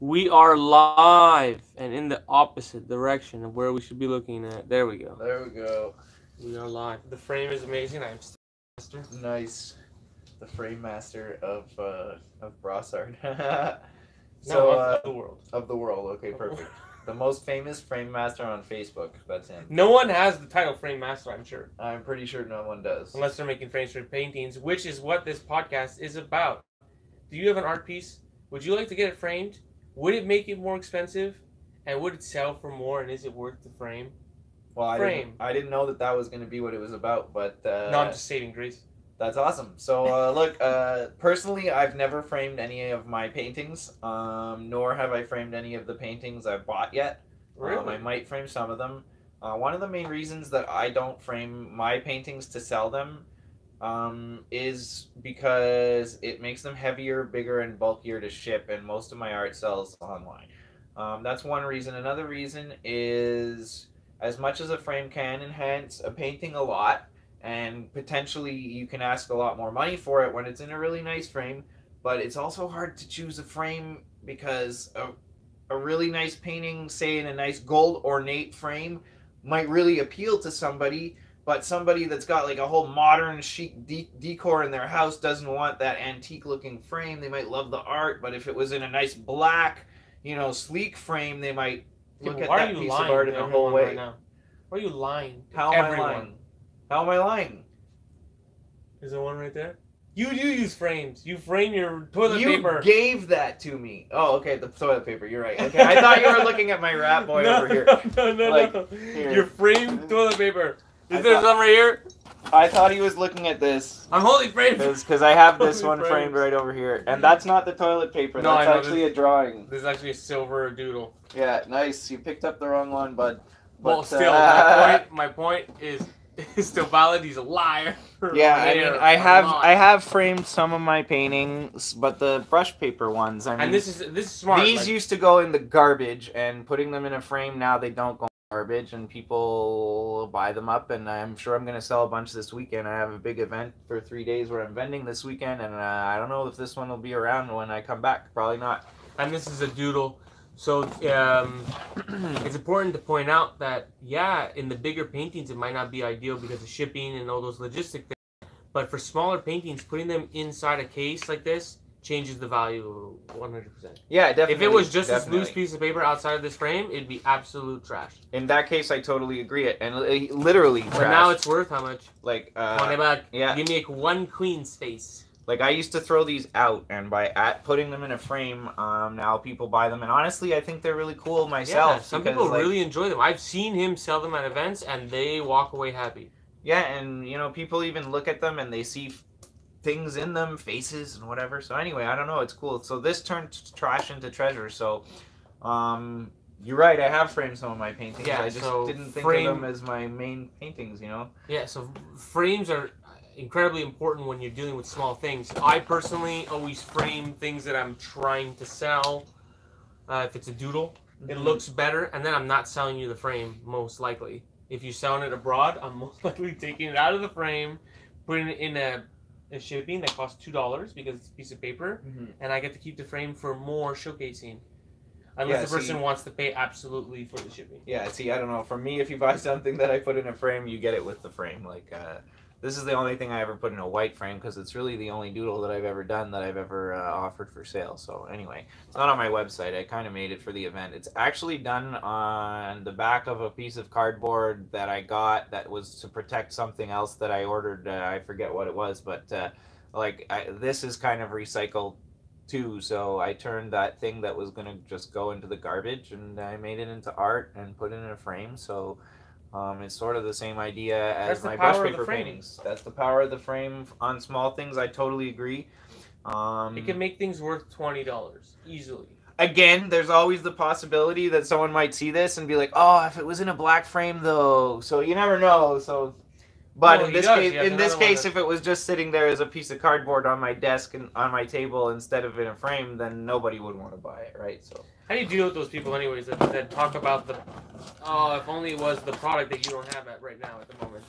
We are live and in the opposite direction of where we should be looking at. There we go. There we go. We are live. The frame is amazing. I'm still master. Nice. The frame master of Brossard. Of the world. Of the world. Okay, perfect. The most famous frame master on Facebook. That's him. No one has the title frame master, I'm sure. I'm pretty sure no one does. Unless they're making frames for paintings, which is what this podcast is about. Do you have an art piece? Would you like to get it framed? Would it make it more expensive? And would it sell for more? And is it worth the frame? Well, I didn't know that was going to be what it was about, but... no, I'm just saving grace. That's awesome. So, look, personally, I've never framed any of my paintings, nor have I framed any of the paintings I've bought yet. Really? I might frame some of them. One of the main reasons that I don't frame my paintings to sell them is because it makes them heavier, bigger, and bulkier to ship, and most of my art sells online. That's one reason. Another reason is, as much as a frame can enhance a painting a lot, and potentially you can ask a lot more money for it when it's in a really nice frame, but it's also hard to choose a frame because a really nice painting, say in a nice gold ornate frame, might really appeal to somebody, but somebody that's got like a whole modern chic decor in their house doesn't want that antique looking frame. They might love the art, but if it was in a nice black, sleek frame, they might look at that piece of art in a whole way. Right now? Why are you lying? How am I lying? How am I lying? Is there one right there? You do use frames. You frame your toilet paper. You gave that to me. Oh, okay, the toilet paper. You're right. Okay, I thought you were looking at my rat boy over here. No. Here. Your framed toilet paper. Is there some right here? I thought he was looking at this. I'm holding frames. Because I have this one framed right over here. And that's not the toilet paper. No, that's actually a drawing. This is actually a silver doodle. Yeah, nice. You picked up the wrong one, bud. Well, still, my point is still valid. He's a liar. Yeah, I mean, I have framed some of my paintings, but the brush paper ones, I mean, and this is smart. These used to go in the garbage, and putting them in a frame now, they don't go in the garbage, and people buy them up, and I'm sure I'm gonna sell a bunch this weekend. I have a big event for 3 days where I'm vending this weekend, and I don't know if this one will be around when I come back. Probably not. And this is a doodle. So it's important to point out that, yeah, in the bigger paintings, it might not be ideal because of shipping and all those logistic things. But for smaller paintings, putting them inside a case like this changes the value 100%. Yeah, definitely. If it was just this loose piece of paper outside of this frame, it'd be absolute trash. In that case, I totally agree. And literally trash. But now it's worth how much? Like, yeah. Give me one queen space. Like, I used to throw these out, and by putting them in a frame, now people buy them. And honestly, I think they're really cool myself. Yeah, some people really enjoy them. I've seen him sell them at events, and they walk away happy. Yeah, and, people even look at them, and they see things in them, faces and whatever. So anyway, I don't know, it's cool. So this turned trash into treasure. So, you're right, I have framed some of my paintings. Yeah, I just didn't think of them as my main paintings, Yeah, so frames are incredibly important when you're dealing with small things. I personally always frame things that I'm trying to sell. If it's a doodle, it looks better, and then I'm not selling you the frame, most likely. If you're selling it abroad, I'm most likely taking it out of the frame, putting it in a shipping that costs $2 because it's a piece of paper, and I get to keep the frame for more showcasing. Unless the person wants to pay absolutely for the shipping. Yeah, see, I don't know. For me, if you buy something that I put in a frame, you get it with the frame. Like, this is the only thing I ever put in a white frame because it's really the only doodle that I've ever done that I've ever offered for sale. So anyway, it's not on my website. I kind of made it for the event. It's actually done on the back of a piece of cardboard that I got that was to protect something else that I ordered. I forget what it was, but this is kind of recycled too. So I turned that thing that was going to just go into the garbage and I made it into art and put it in a frame. So it's sort of the same idea as my brush paper paintings. That's the power of the frame on small things. I totally agree. It can make things worth $20 easily. Again, there's always the possibility that someone might see this and be like, "Oh, if it was in a black frame, though." So you never know. So But Well, in he this does. case, He has in this another one case, that- if it was just sitting there as a piece of cardboard on my desk and on my table instead of in a frame, then nobody would want to buy it, right? So How do you deal with those people, anyways, that talk about the, oh, if only it was the product that you don't have right now at the moment.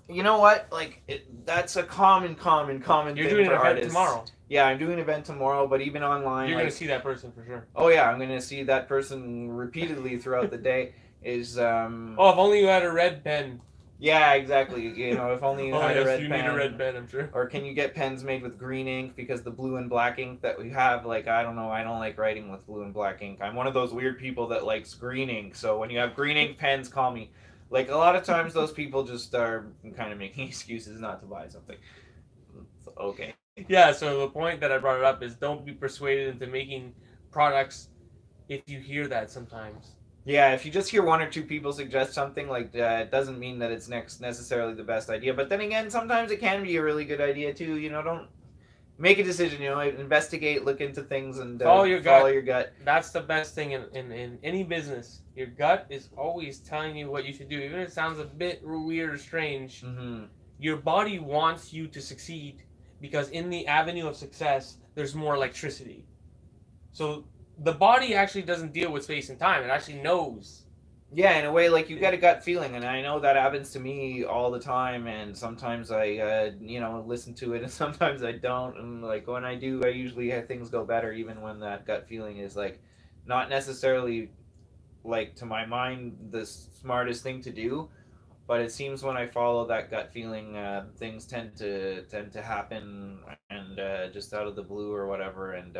you know what? Like that's a common You're thing doing for an event artists. tomorrow. Yeah, I'm doing an event tomorrow, but even online, You're like, gonna see that person for sure. oh yeah, I'm gonna see that person repeatedly throughout the day. Is Oh, if only you had a red pen. Yeah, exactly. You know, if only you Oh had yes, a red you pen. need a red pen, I'm sure. Or can you get pens made with green ink? Because the blue and black ink that we have, like, I don't know, I don't like writing with blue and black ink. I'm one of those weird people that likes green ink. So when you have green ink pens, call me. Like, a lot of times those people just are kind of making excuses not to buy something. So, okay. Yeah, so the point that I brought it up is don't be persuaded into making products if you hear that sometimes. Yeah, if you just hear one or two people suggest something, like, it doesn't mean that it's necessarily the best idea. But then again, sometimes it can be a really good idea, too. You know, don't make a decision, you know, investigate, look into things, and Follow your gut. follow your gut. That's the best thing in any business. Your gut is always telling you what you should do. Even if it sounds a bit weird or strange, your body wants you to succeed because in the avenue of success, there's more electricity. So the body actually doesn't deal with space and time. It actually knows. Yeah, in a way, like, you get a gut feeling, and I know that happens to me all the time, and sometimes I, you know, listen to it, and sometimes I don't, and, like, when I do, I usually have things go better, even when that gut feeling is, like, not necessarily, like, to my mind, the smartest thing to do, but it seems when I follow that gut feeling, things tend to happen, and just out of the blue or whatever, and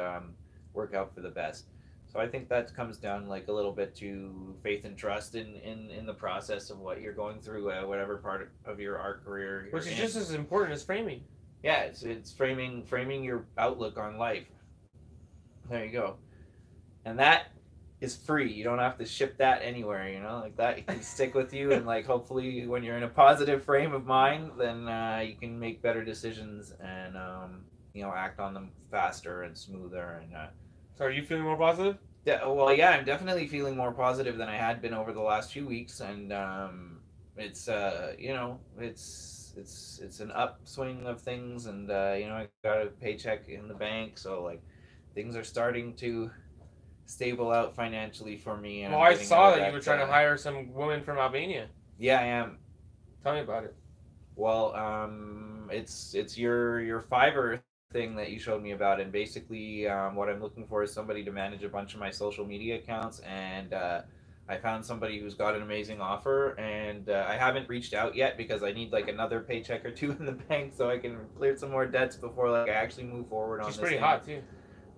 work out for the best. So I think that comes down, like, a little bit to faith and trust in the process of what you're going through, whatever part of your art career you're Which is in. just as important as framing. Yeah, it's framing your outlook on life. There you go. And that is free. You don't have to ship that anywhere, you know, like that. You can stick with you, and, like, hopefully when you're in a positive frame of mind, then you can make better decisions and, you know, act on them faster and smoother. And So are you feeling more positive? well, yeah, I'm definitely feeling more positive than I had been over the last few weeks, and it's you know, it's an upswing of things, and you know, I got a paycheck in the bank, so, like, things are starting to stable out financially for me. And Well, I saw that you were trying to hire some woman from Albania. Yeah, I am. Tell me about it. Well, it's your Fiverr thing that you showed me about, and basically what I'm looking for is somebody to manage a bunch of my social media accounts, and I found somebody who's got an amazing offer, and I haven't reached out yet because I need, like, another paycheck or two in the bank so I can clear some more debts before, like, I actually move forward on this She's pretty thing. hot too.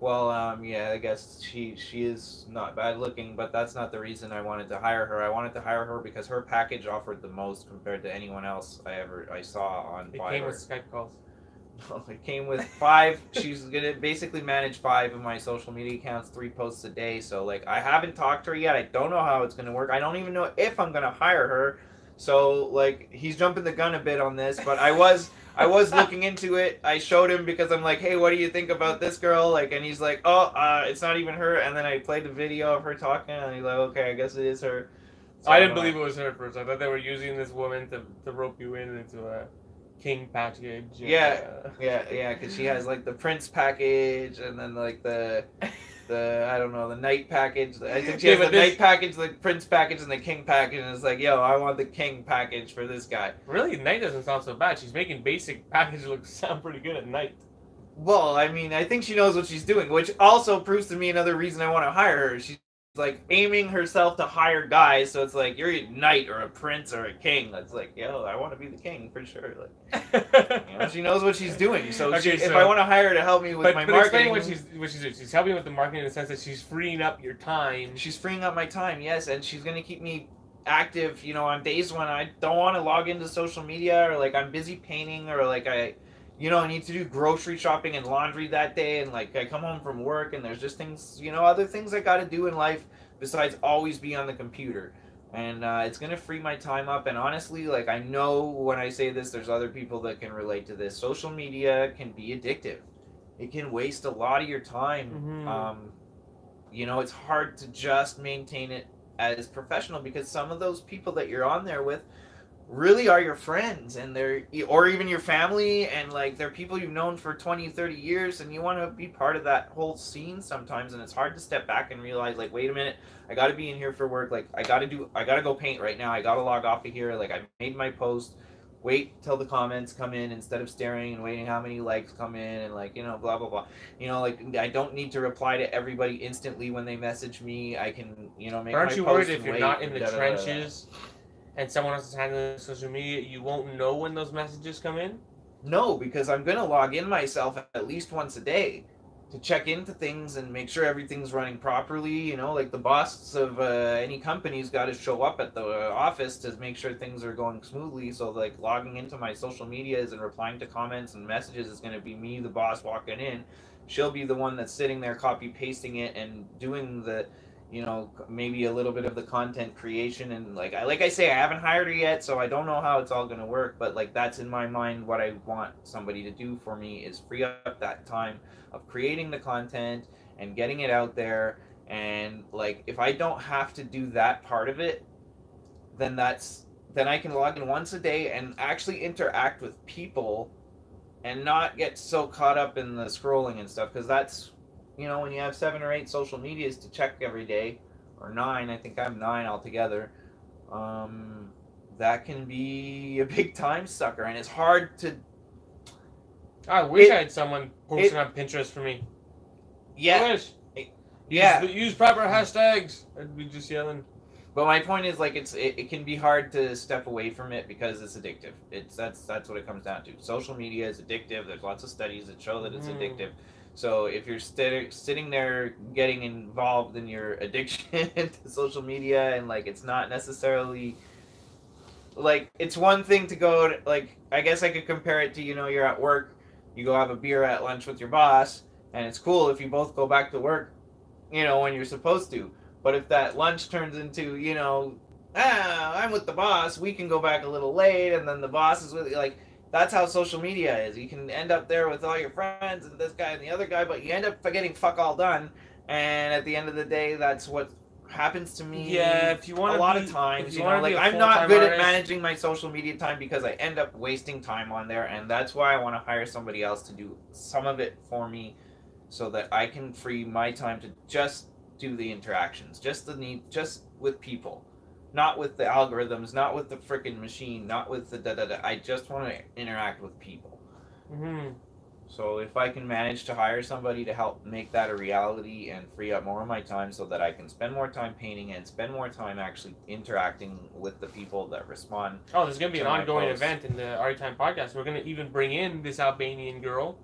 Well, yeah, I guess she is not bad looking, but that's not the reason I wanted to hire her. I wanted to hire her because her package offered the most compared to anyone else I saw on It Fiverr. came with Skype calls. It came with 5. She's gonna basically manage 5 of my social media accounts, 3 posts a day. So, like, I haven't talked to her yet. I don't know how it's gonna work. I don't even know if I'm gonna hire her. So, like, he's jumping the gun a bit on this, but I was looking into it. I showed him because I'm like, hey, what do you think about this girl? Like, and he's like, oh, it's not even her. And then I played the video of her talking, and he's like, okay, I guess it is her. So I didn't believe it was her at first. I thought they were using this woman to rope you into a king package. Yeah, because she has, like, the prince package, and then, like, the I don't know, the knight package. I think she has the knight package, the prince package, and the king package, and it's like, yo, I want the king package for this guy. Really, knight doesn't sound so bad. She's making basic package sound pretty good at night. Well, I mean, I think she knows what she's doing, which also proves to me another reason I want to hire her. She's, like, aiming herself to hire guys, so it's like, you're a knight or a prince or a king. That's like, yo, I want to be the king for sure. Like, you know, she knows what she's doing. So, Okay, if I want to hire her to help me with my marketing, what she's doing. She's helping with the marketing in the sense that she's freeing up your time. She's freeing up my time, yes, and she's gonna keep me active. You know, on days when I don't want to log into social media, or, like, I'm busy painting, or, like, I need to do grocery shopping and laundry that day, and, like, I come home from work and there's just things, you know, other things I got to do in life besides always be on the computer. And it's going to free my time up. And honestly, like, I know when I say this, there's other people that can relate to this. Social media can be addictive. It can waste a lot of your time. Mm-hmm. You know, it's hard to just maintain it as professional because some of those people that you're on there with really are your friends, and they're, or even your family, and like they're people you've known for 20, 30 years, and you want to be part of that whole scene sometimes, and it's hard to step back and realize, like, wait a minute, I got to be in here for work, like I got to go paint right now, I got to log off of here, like I made my post, wait till the comments come in instead of staring and waiting how many likes come in, and like, you know, blah blah blah, you know, like I don't need to reply to everybody instantly when they message me. I can, you know, make Aren't my you post worried if and you're wait not in and the trenches and someone else is handling social media, you won't know when those messages come in? No, because I'm gonna log in myself at least once a day to check into things and make sure everything's running properly. You know, like the boss of any company's got to show up at the office to make sure things are going smoothly. So like logging into my social medias and replying to comments and messages is going to be me, the boss, walking in. She'll be the one that's sitting there copy pasting it and doing the, you know, maybe a little bit of the content creation. And like I say, I haven't hired her yet, so I don't know how it's all going to work, but like that's in my mind what I want somebody to do for me, is free up that time of creating the content and getting it out there. And like if I don't have to do that part of it, then I can log in once a day and actually interact with people and not get so caught up in the scrolling and stuff, because that's, you know, when you have 7 or 8 social medias to check every day, or 9, I think I'm 9 altogether, that can be a big time sucker, and it's hard to. I wish I had someone posting on Pinterest for me. Yeah. I wish. Yeah. Use proper hashtags. I'd be just yelling. But my point is, like, it can be hard to step away from it because it's addictive. That's what it comes down to. Social media is addictive. There's lots of studies that show that it's addictive. So if you're sitting there getting involved in your addiction to social media, and like it's not necessarily, like, it's one thing to go to, like, I guess I could compare it to, you know, you're at work, you go have a beer at lunch with your boss, and it's cool if you both go back to work, you know, when you're supposed to. But if that lunch turns into, you know, I'm with the boss, we can go back a little late, and then the boss is with you, like, that's how social media is. You can end up there with all your friends and this guy and the other guy, but you end up getting fuck all done. And at the end of the day, that's what happens to me. Yeah, if you want a lot of times, you know, like I'm not good at managing my social media time because I end up wasting time on there, and that's why I want to hire somebody else to do some of it for me, so that I can free my time to just do the interactions, just with people. Not with the algorithms, not with the freaking machine, not with the da-da-da. I just want to interact with people. So if I can manage to hire somebody to help make that a reality and free up more of my time so that I can spend more time painting and spend more time actually interacting with the people that respond. Oh, there's going to be an ongoing event in the Arty Time podcast. We're going to even bring in this Albanian girl.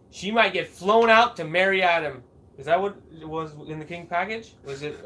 She might get flown out to marry Adam. Is that what it was in the King package? Was it...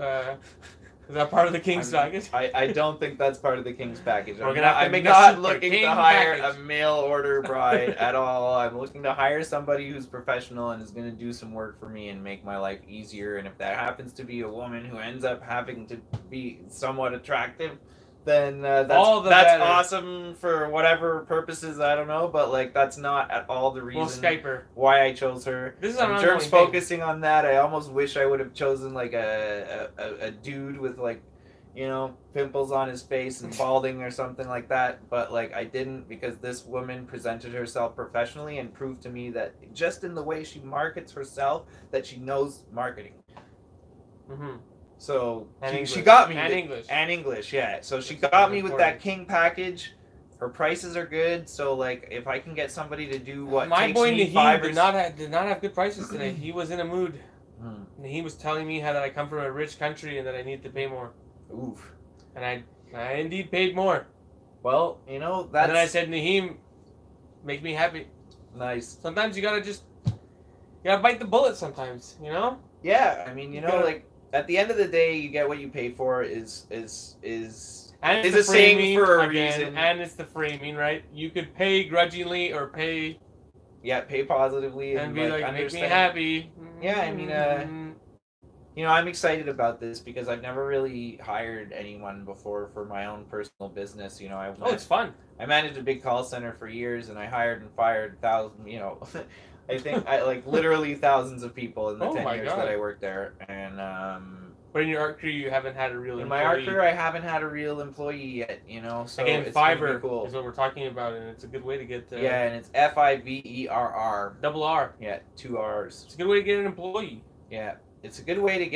Is that part of the King's package? I don't think that's part of the King's package. We're gonna have to make not looking to hire package. a mail order bride at all. I'm looking to hire somebody who's professional and is going to do some work for me and make my life easier. And if that happens to be a woman who ends up having to be somewhat attractive, then that's awesome for whatever purposes, I don't know. But like, that's not at all the reason we'll Skype her. Why I chose her. This is Germ's focusing on that. I almost wish I would have chosen like a dude with, like, you know, pimples on his face and balding or something like that. But like, I didn't, because this woman presented herself professionally and proved to me that just in the way she markets herself, that she knows marketing. So she got me. And English, yeah. So she got me with that King package. Her prices are good. So like, if I can get somebody to do what my takes boy me Naheem did not have good prices today. He was in a mood. Naheem was telling me how that I come from a rich country and that I need to pay more. Oof. And I indeed paid more. Well, you know, that's... And then I said, Naheem, make me happy. Nice. Sometimes you gotta bite the bullet sometimes, you know? Yeah, I mean, you know, like, at the end of the day, you get what you pay for is a saying for a reason. And it's the framing, right? You could pay grudgingly or pay... Yeah, pay positively. And be like, make me happy. Yeah, I mean, you know, I'm excited about this because I've never really hired anyone before for my own personal business. You know, it's fun. I managed a big call center for years, and I hired and fired thousands, you know... I think literally thousands of people in the 10 years that I worked there, and But in your art career, you haven't had a real In employee. my art career, I haven't had a real employee yet, you know. So Again, it's gonna be Fiverr cool. is what we're talking about, and it's a good way to get. Yeah, and it's Fiverr. Double R. Yeah, 2 R's. It's a good way to get an employee. Yeah, it's a good way to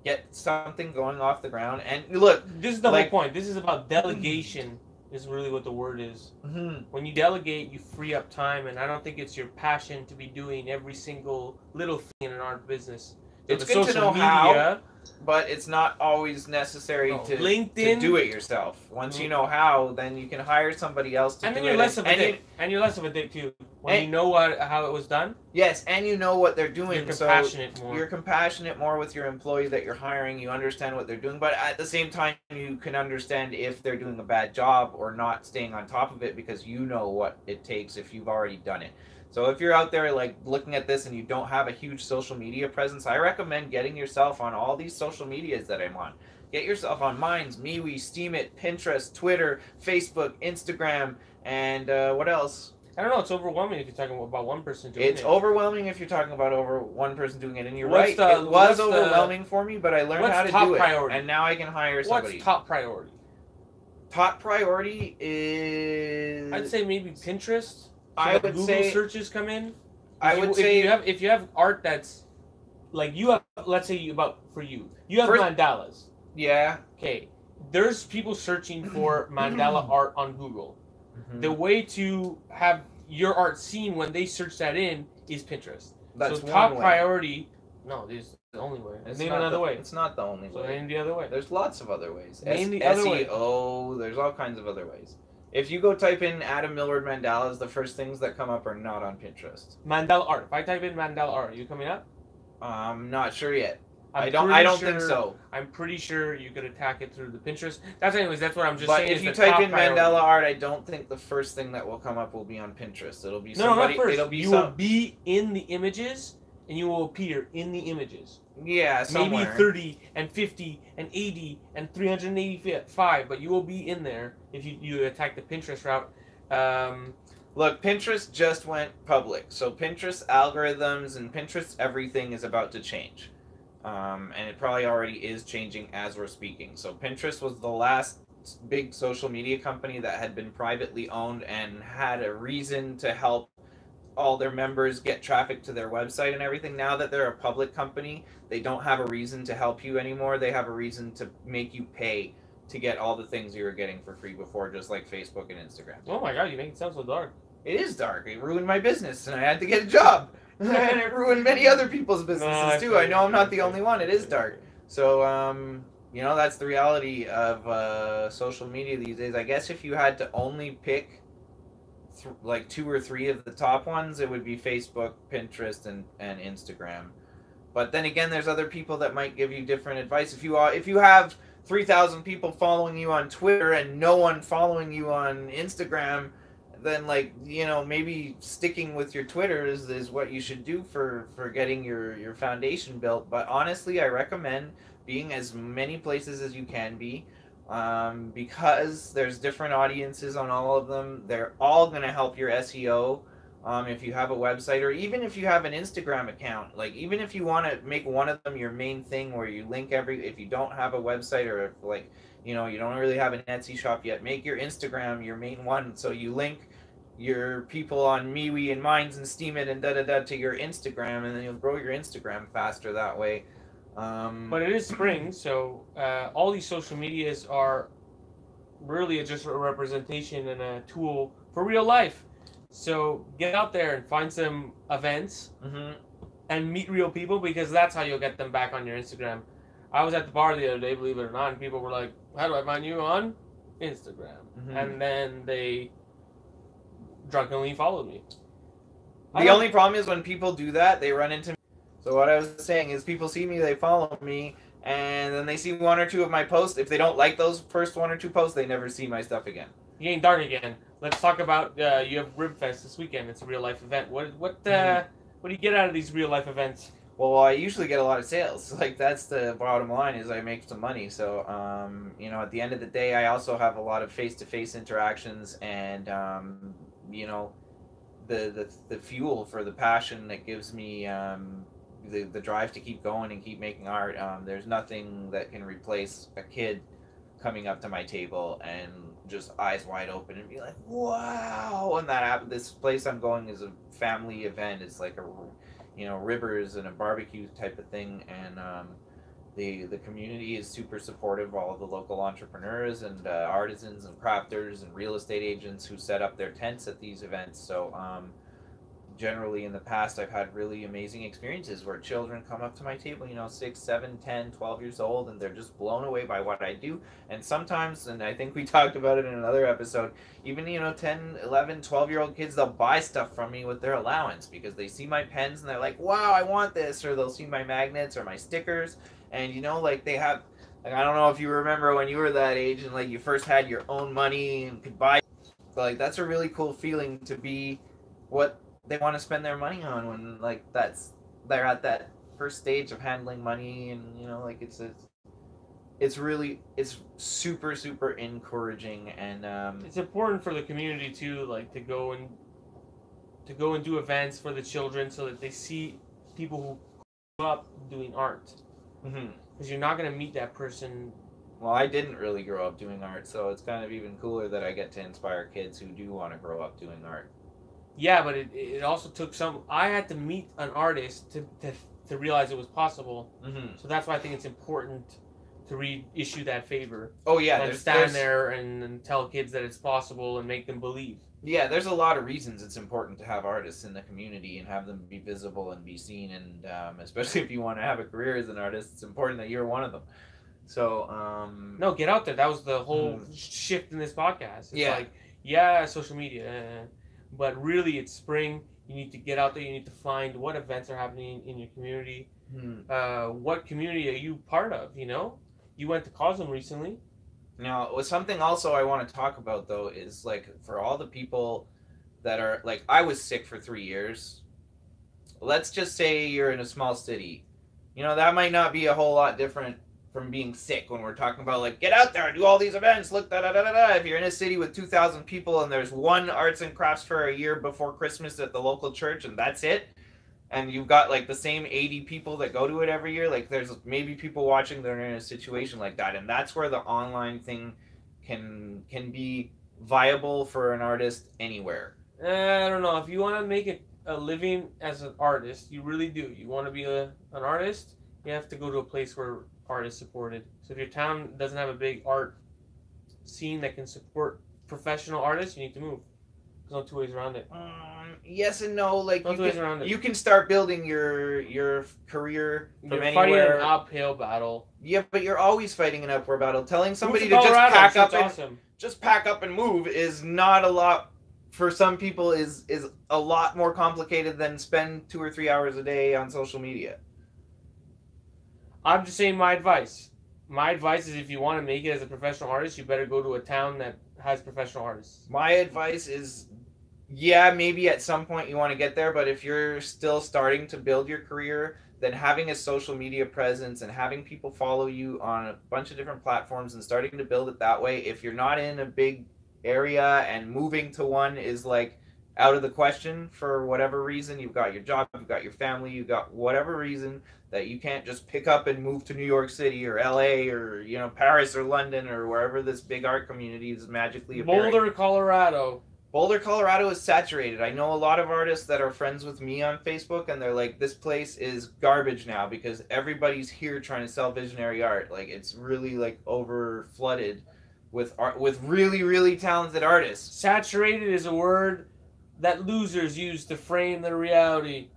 get something going off the ground. And look, this is the whole point. This is about delegation. Is really what the word is. Mm-hmm. When you delegate, you free up time, and I don't think it's your passion to be doing every single little thing in an art business. So it's good to know how, but it's not always necessary to do it yourself. Once you know how, then you can hire somebody else to do it. And you're less of a dick. And you're less of a dick too. When you know how it was done. Yes, and you know what they're doing. You're compassionate more. You're compassionate more with your employee that you're hiring. You understand what they're doing, but at the same time, you can understand if they're doing a bad job or not staying on top of it because you know what it takes if you've already done it. So if you're out there like looking at this and you don't have a huge social media presence, I recommend getting yourself on all these social medias that I'm on. Get yourself on Minds, MeWe, Steemit, Pinterest, Twitter, Facebook, Instagram, and what else? I don't know. It's overwhelming if you're talking about one person doing it. It's overwhelming if you're talking about one person doing it, and you're right. It was overwhelming for me, but I learned how to do it, and now I can hire somebody. What's top priority? Top priority is... I'd say maybe Pinterest. I would Google say searches come in. I would say if you have art that's like you have, let's say you have mandalas. Yeah. Okay. There's people searching for mandala art on Google. Mm-hmm. The way to have your art seen when they search that in is Pinterest. That's so top priority. No, this is the only way. Name another way. It's not the only way. So name the other way. There's lots of other ways. Name the other way. SEO. There's all kinds of other ways. If you go type in Adam Millward mandalas, the first things that come up are not on Pinterest. Mandala art. If I type in mandala art, are you coming up? I'm not sure yet. I don't think so. I'm pretty sure you could attack it through the Pinterest. That's what I'm just saying. But if you type in mandala art, I don't think the first thing that will come up will be on Pinterest. It'll be somebody. No, not first. It'll be you will be in the images, and you will appear in the images. Yeah, somewhere. Maybe 30 and 50 and 80 and 385, but you will be in there if you attack the Pinterest route. Look, Pinterest just went public, so Pinterest algorithms and Pinterest everything is about to change. And it probably already is changing as we're speaking. So Pinterest was the last big social media company that had been privately owned and had a reason to help all their members get traffic to their website and everything. Now that they're a public company, they don't have a reason to help you anymore. They have a reason to make you pay to get all the things you were getting for free before, just like Facebook and Instagram. Oh my god, you make it sound so dark. It is dark. It ruined my business, and I had to get a job. And it ruined many other people's businesses, too. I know I'm not the only one. It is dark. So, you know, that's the reality of social media these days. I guess if you had to only pick like 2 or 3 of the top ones, it would be Facebook, Pinterest, and Instagram. But then again, there's other people that might give you different advice. If you have 3,000 people following you on Twitter and no one following you on Instagram, then, like, you know, maybe sticking with your Twitter is what you should do for getting your foundation built. But honestly, I recommend being as many places as you can be. Because there's different audiences on all of them. They're all going to help your SEO if you have a website, or even if you have an Instagram account. Like, even if you want to make one of them your main thing where you link if you don't have a website, or if, like, you know, you don't really have an Etsy shop yet, make your Instagram your main one, so you link your people on MeWe and Minds and Steemit and da-da-da to your Instagram, and then you'll grow your Instagram faster that way. But it is spring, so all these social medias are really just a representation and a tool for real life. So get out there and find some events and meet real people, because that's how you'll get them back on your Instagram. I was at the bar the other day, believe it or not, and people were like, how do I find you on Instagram? And then they drunkenly followed me. The only problem is when people do that, they run into me. So what I was saying is, people see me, they follow me, and then they see 1 or 2 of my posts. If they don't like those first 1 or 2 posts, they never see my stuff again. You ain't dark again. Let's talk about you have Ribfest this weekend. It's a real life event. What do you get out of these real life events? Well, I usually get a lot of sales. Like, that's the bottom line, is I make some money. So, you know, at the end of the day, I also have a lot of face-to-face interactions, and you know, the fuel for the passion that gives me the drive to keep going and keep making art. There's nothing that can replace a kid coming up to my table and just eyes wide open and be like, wow. And this place I'm going is a family event. It's like a, you know, rivers and a barbecue type of thing. And the community is super supportive of all the local entrepreneurs and artisans and crafters and real estate agents who set up their tents at these events. So generally in the past I've had really amazing experiences where children come up to my table, you know, 6, 7, 10, 12 years old, and they're just blown away by what I do. And sometimes, and I think we talked about it in another episode, even, you know, 10, 11, 12-year-old kids, they'll buy stuff from me with their allowance because they see my pens and they're like, wow, I want this. Or they'll see my magnets or my stickers, and, you know, like they have, like, I don't know if you remember when you were that age and like you first had your own money and could buy, but, like, that's a really cool feeling to be what they want to spend their money on when, like, they're at that first stage of handling money. And, you know, like, it's super, super encouraging. And it's important for the community too, like, to go and do events for the children so that they see people who grew up doing art. Because you're not going to meet that person. Well, I didn't really grow up doing art, so it's kind of even cooler that I get to inspire kids who do want to grow up doing art. Yeah, but it also took I had to meet an artist to realize it was possible. So that's why I think it's important to reissue that favor. Oh yeah, and stand there and tell kids that it's possible and make them believe. Yeah, there's a lot of reasons it's important to have artists in the community and have them be visible and be seen. And especially if you want to have a career as an artist, it's important that you're one of them. So no, get out there. That was the whole shift in this podcast. It's like, yeah, social media. But really, it's spring. You need to get out there. You need to find what events are happening in your community. What community are you part of, you know? You went to Cosm recently. Now, something also I want to talk about, though, is, like, for all the people that are, like, I was sick for 3 years. Let's just say you're in a small city. You know, that might not be a whole lot different from being sick when we're talking about, like, get out there and do all these events, look, da-da-da-da-da. If you're in a city with 2,000 people and there's one arts and crafts fair a year before Christmas at the local church and that's it, and you've got, like, the same 80 people that go to it every year, like, there's maybe people watching that are in a situation like that. And that's where the online thing can be viable for an artist anywhere. I don't know. If you want to make a living as an artist, you really do. You want to be an artist, you have to go to a place where art is supported. So if your town doesn't have a big art scene that can support professional artists, you need to move. There's no two ways around it. Yes and no. Like, you can start building your career from anywhere. You're fighting an uphill battle. Yeah, but you're always fighting an upward battle. Telling somebody to just pack up and move is not a lot. For some people, is a lot more complicated than spend 2 or 3 hours a day on social media. I'm just saying my advice. My advice is if you want to make it as a professional artist, you better go to a town that has professional artists. My advice is, yeah, maybe at some point you want to get there, but if you're still starting to build your career, then having a social media presence and having people follow you on a bunch of different platforms and starting to build it that way, if you're not in a big area and moving to one is, like, out of the question for whatever reason, you've got your job, you've got your family, you've got whatever reason that you can't just pick up and move to New York City or LA or, you know, Paris or London or wherever this big art community is magically appearing. Boulder, Colorado. Boulder, Colorado is saturated. I know a lot of artists that are friends with me on Facebook, and they're like, this place is garbage now because everybody's here trying to sell visionary art. Like, it's really, like, over flooded with art, with really, really talented artists. Saturated is a word that losers use to frame their reality.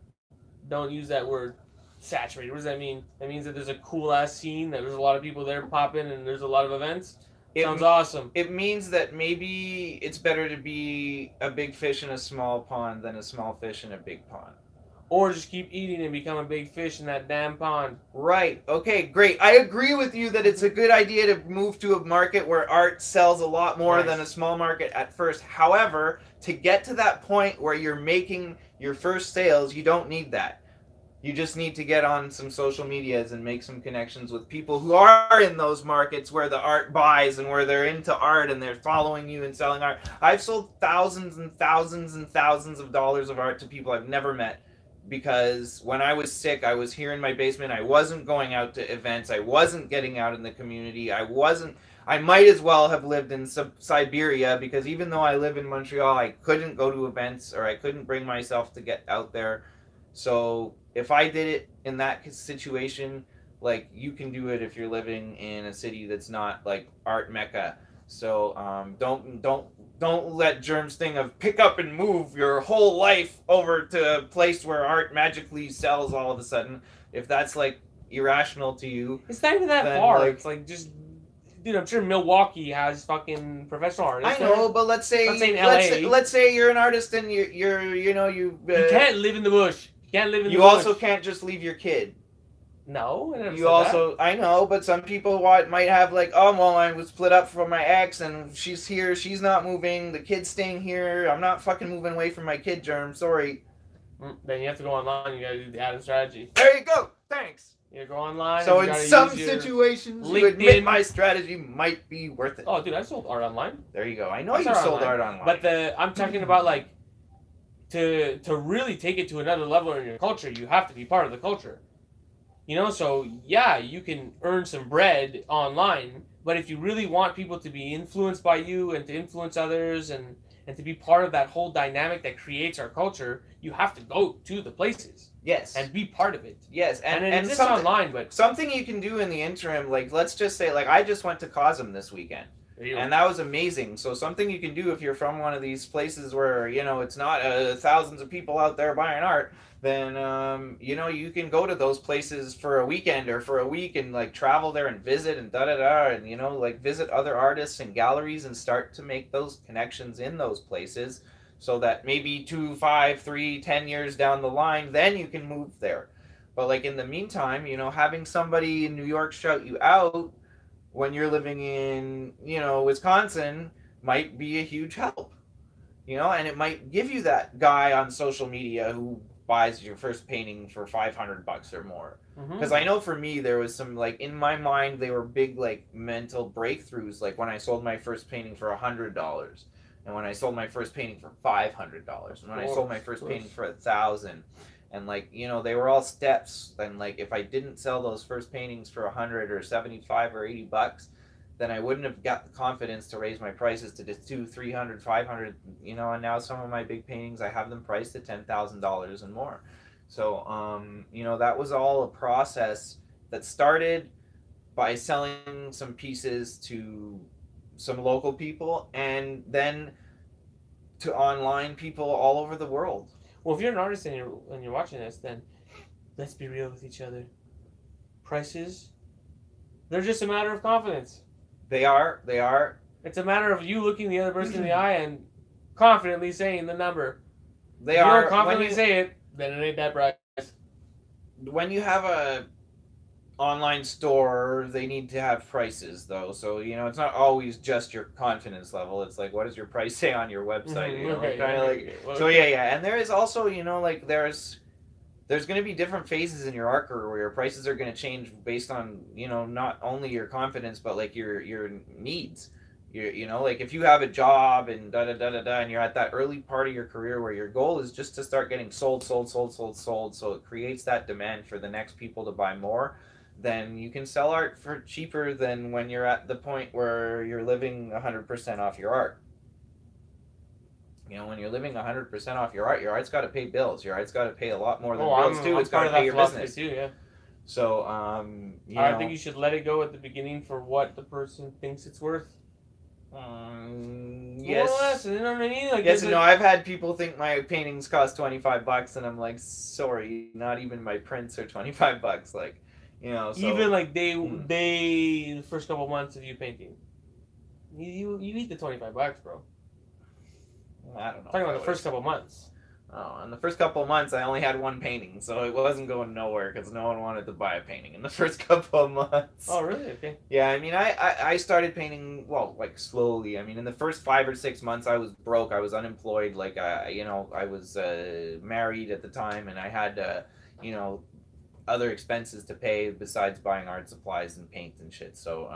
Don't use that word. Saturated. What does that mean? That means that there's a cool ass scene, that there's a lot of people there popping, and there's a lot of events. Sounds awesome. It means that maybe it's better to be a big fish in a small pond than a small fish in a big pond. Or just keep eating and become a big fish in that damn pond. Right. Okay, great. I agree with you that it's a good idea to move to a market where art sells a lot more than a small market at first. However, to get to that point where you're making your first sales, you don't need that. You just need to get on some social medias and make some connections with people who are in those markets where the art buys and where they're into art and they're following you and selling art. I've sold thousands and thousands and thousands of dollars of art to people I've never met because when I was sick, I was here in my basement. I wasn't going out to events. I wasn't getting out in the community. I might as well have lived in Siberia, because even though I live in Montreal, I couldn't go to events, or I couldn't bring myself to get out there. So if I did it in that situation, like, you can do it if you're living in a city that's not like art mecca. So don't let Germ's thing of pick up and move your whole life over to a place where art magically sells all of a sudden. If that's like irrational to you, it's not even that far. Like, it's like just, dude, I'm sure Milwaukee has fucking professional artists. I know, but let's say let's say you're an artist and you can't live in the bush. You can't live in the bush. You also can't just leave your kid. No, I know, but some people might have like, oh, well, I was split up from my ex and she's here, she's not moving, the kid's staying here, I'm not fucking moving away from my kid, Germ, sorry. Then you have to go online, you gotta do the Adam strategy. There you go, thanks. You go online. So in some situations, you admit my strategy might be worth it. Oh, dude, I sold art online. There you go. I know you sold art online. But I'm talking about, like, to really take it to another level in your culture, you have to be part of the culture. You know, so yeah, you can earn some bread online, but if you really want people to be influenced by you and to influence others and to be part of that whole dynamic that creates our culture, you have to go to the places. Yes. And be part of it. Yes. And it's online, but something you can do in the interim, like, let's just say, like, I just went to Cosm this weekend. And that was amazing. So something you can do if you're from one of these places where, you know, it's not thousands of people out there buying art, then, you know, you can go to those places for a weekend or for a week and, like, travel there and visit and da-da-da, and, you know, like, visit other artists and galleries and start to make those connections in those places so that maybe 2, 5, 3, 10 years down the line, then you can move there. But, like, in the meantime, you know, having somebody in New York shout you out when you're living in, you know, Wisconsin might be a huge help, you know, and it might give you that guy on social media who buys your first painting for $500 or more. Because I know for me, there was some, like, in my mind, they were big, like, mental breakthroughs, like when I sold my first painting for $100, and when I sold my first painting for $500, and when I sold my first painting for $1,000. And, like, you know, they were all steps. And, like, if I didn't sell those first paintings for $100 or $75 or $80, then I wouldn't have got the confidence to raise my prices to just $200, $300, $500, you know. And now some of my big paintings, I have them priced at $10,000 and more. So, you know, that was all a process that started by selling some pieces to some local people and then to online people all over the world. Well, if you're an artist and you're watching this, then let's be real with each other. Prices, they're just a matter of confidence. They are. It's a matter of you looking the other person in the eye and confidently saying the number. If you don't confidently say it, then it ain't that price. When you have a online store, they need to have prices, though. So, you know, it's not always just your confidence level. It's like, what does your price say on your website? You know, okay, kind of like. Well, so yeah. And there is also, you know, like there's going to be different phases in your art career where your prices are going to change based on, you know, not only your confidence but like your needs. You know, like if you have a job and and you're at that early part of your career where your goal is just to start getting sold, so it creates that demand for the next people to buy more, then you can sell art for cheaper than when you're at the point where you're living 100% off your art. You know, when you're living 100% off your art's got to pay bills. Your art's got to pay a lot more than bills too. It's got to pay your business too, yeah. So, I think you should let it go at the beginning for what the person thinks it's worth. Yes. More or less, you know what I mean? Like, yes and no. I've had people think my paintings cost $25, and I'm like, sorry, not even my prints are $25. Like, you know. So, even like the first couple months of you painting, you eat the $25, bro. I don't know. Talking about the first couple months. Oh, in the first couple of months, I only had one painting, so it wasn't going nowhere because no one wanted to buy a painting in the first couple of months. Oh, really? Okay. Yeah, I mean, I started painting, well, like slowly. I mean, in the first 5 or 6 months, I was broke. I was unemployed. Like, you know, I was married at the time, and I had, you know, other expenses to pay besides buying art supplies and paint and shit. So,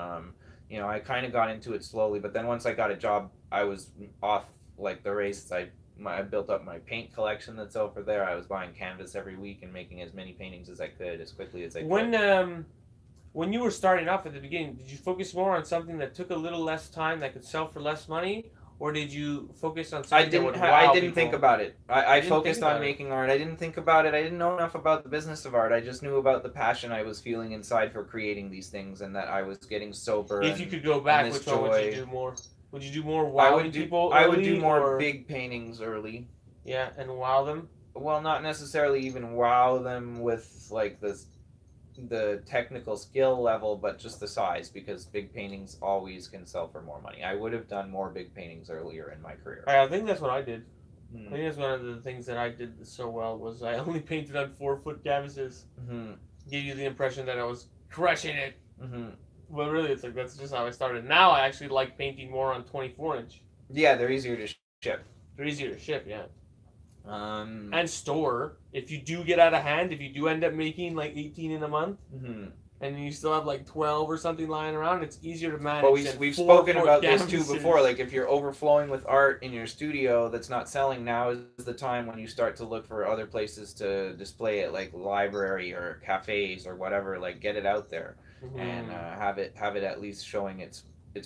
you know, I kind of got into it slowly. But then once I got a job, I was off, like, the race. I I built up my paint collection that's over there. I was buying canvas every week and making as many paintings as I could as quickly as I could. When you were starting off at the beginning, did you focus more on something that took a little less time that could sell for less money, or did you focus on something that would wow I didn't people? think about it. I focused on making art. I didn't think about it. I didn't know enough about the business of art. I just knew about the passion I was feeling inside for creating these things, and that I was getting sober. If you could go back, which one would you do more? Would you do more wowing people early, I would do more big paintings early. Yeah, and wow them? Well, not necessarily even wow them with like the technical skill level, but just the size, because big paintings always can sell for more money. I would have done more big paintings earlier in my career. I think that's what I did. I think that's one of the things that I did so well was I only painted on 4-foot canvases. Give you the impression that I was crushing it. But really, it's like that's just how I started. Now I actually like painting more on 24-inch. Yeah, they're easier to ship. They're easier to ship, yeah. And store. If you do get out of hand, if you do end up making like 18 in a month, and you still have like 12 or something lying around, it's easier to manage. But we've spoken about this too before. Like if you're overflowing with art in your studio that's not selling, now is the time when you start to look for other places to display it, like library or cafes or whatever. Like get it out there and have it at least showing its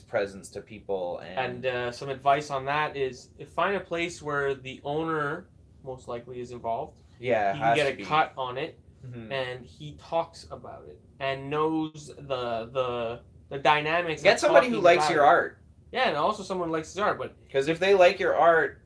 presence to people. And some advice on that is find a place where the owner most likely is involved. Yeah, he can get a cut on it, and he talks about it and knows the dynamics. Get somebody who likes your art. Yeah, and also someone who likes his art. But because if they like your art,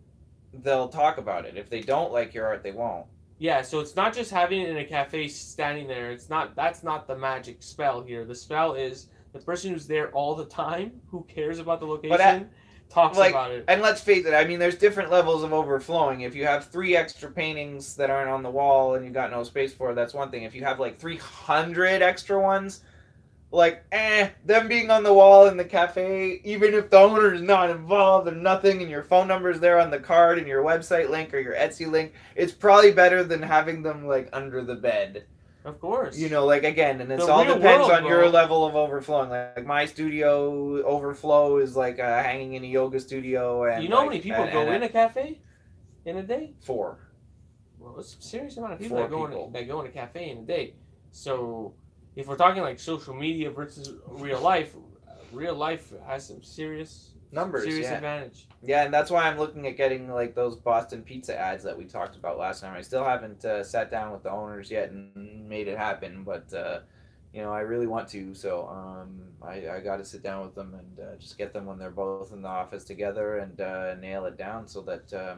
they'll talk about it. If they don't like your art, they won't. Yeah, so it's not just having it in a cafe standing there. That's not the magic spell here. The spell is the person who's there all the time, who cares about the location, talks about it. And let's face it, I mean, there's different levels of overflowing. If you have 3 extra paintings that aren't on the wall and you got no space for it, that's one thing. If you have like 300 extra ones, like, them being on the wall in the cafe, even if the owner is not involved and nothing, and your phone number is there on the card and your website link or your Etsy link, it's probably better than having them like under the bed. Of course. You know, like, again, and it all depends on your level of overflowing. Like my studio overflow is like hanging in a yoga studio. And you know how many people go in a cafe in a day? 4. Well, it's a serious amount of people that go in a cafe in a day. So if we're talking like social media versus real life has some serious numbers, advantage. Yeah, and that's why I'm looking at getting like those Boston Pizza ads that we talked about last time. I still haven't sat down with the owners yet and made it happen, but you know, I really want to. So I got to sit down with them and just get them when they're both in the office together and nail it down so that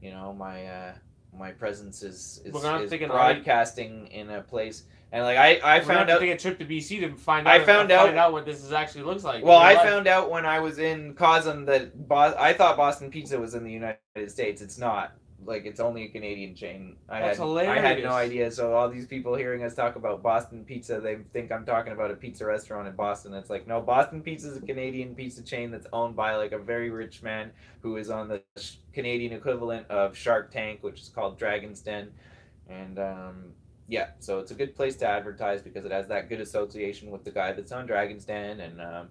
you know, my presence is broadcasting in a place. And like I found out, take a trip to BC to find out what this actually looks like. Well, I found out when I was in Cosm that I thought Boston Pizza was in the United States. It's not. Like, it's only a Canadian chain. That's hilarious. I had no idea. So all these people hearing us talk about Boston Pizza, they think I'm talking about a pizza restaurant in Boston. It's like, no, Boston Pizza is a Canadian pizza chain that's owned by like a very rich man who is on the Canadian equivalent of Shark Tank, which is called Dragon's Den, and yeah, so it's a good place to advertise because it has that good association with the guy that's on Dragon's Den, and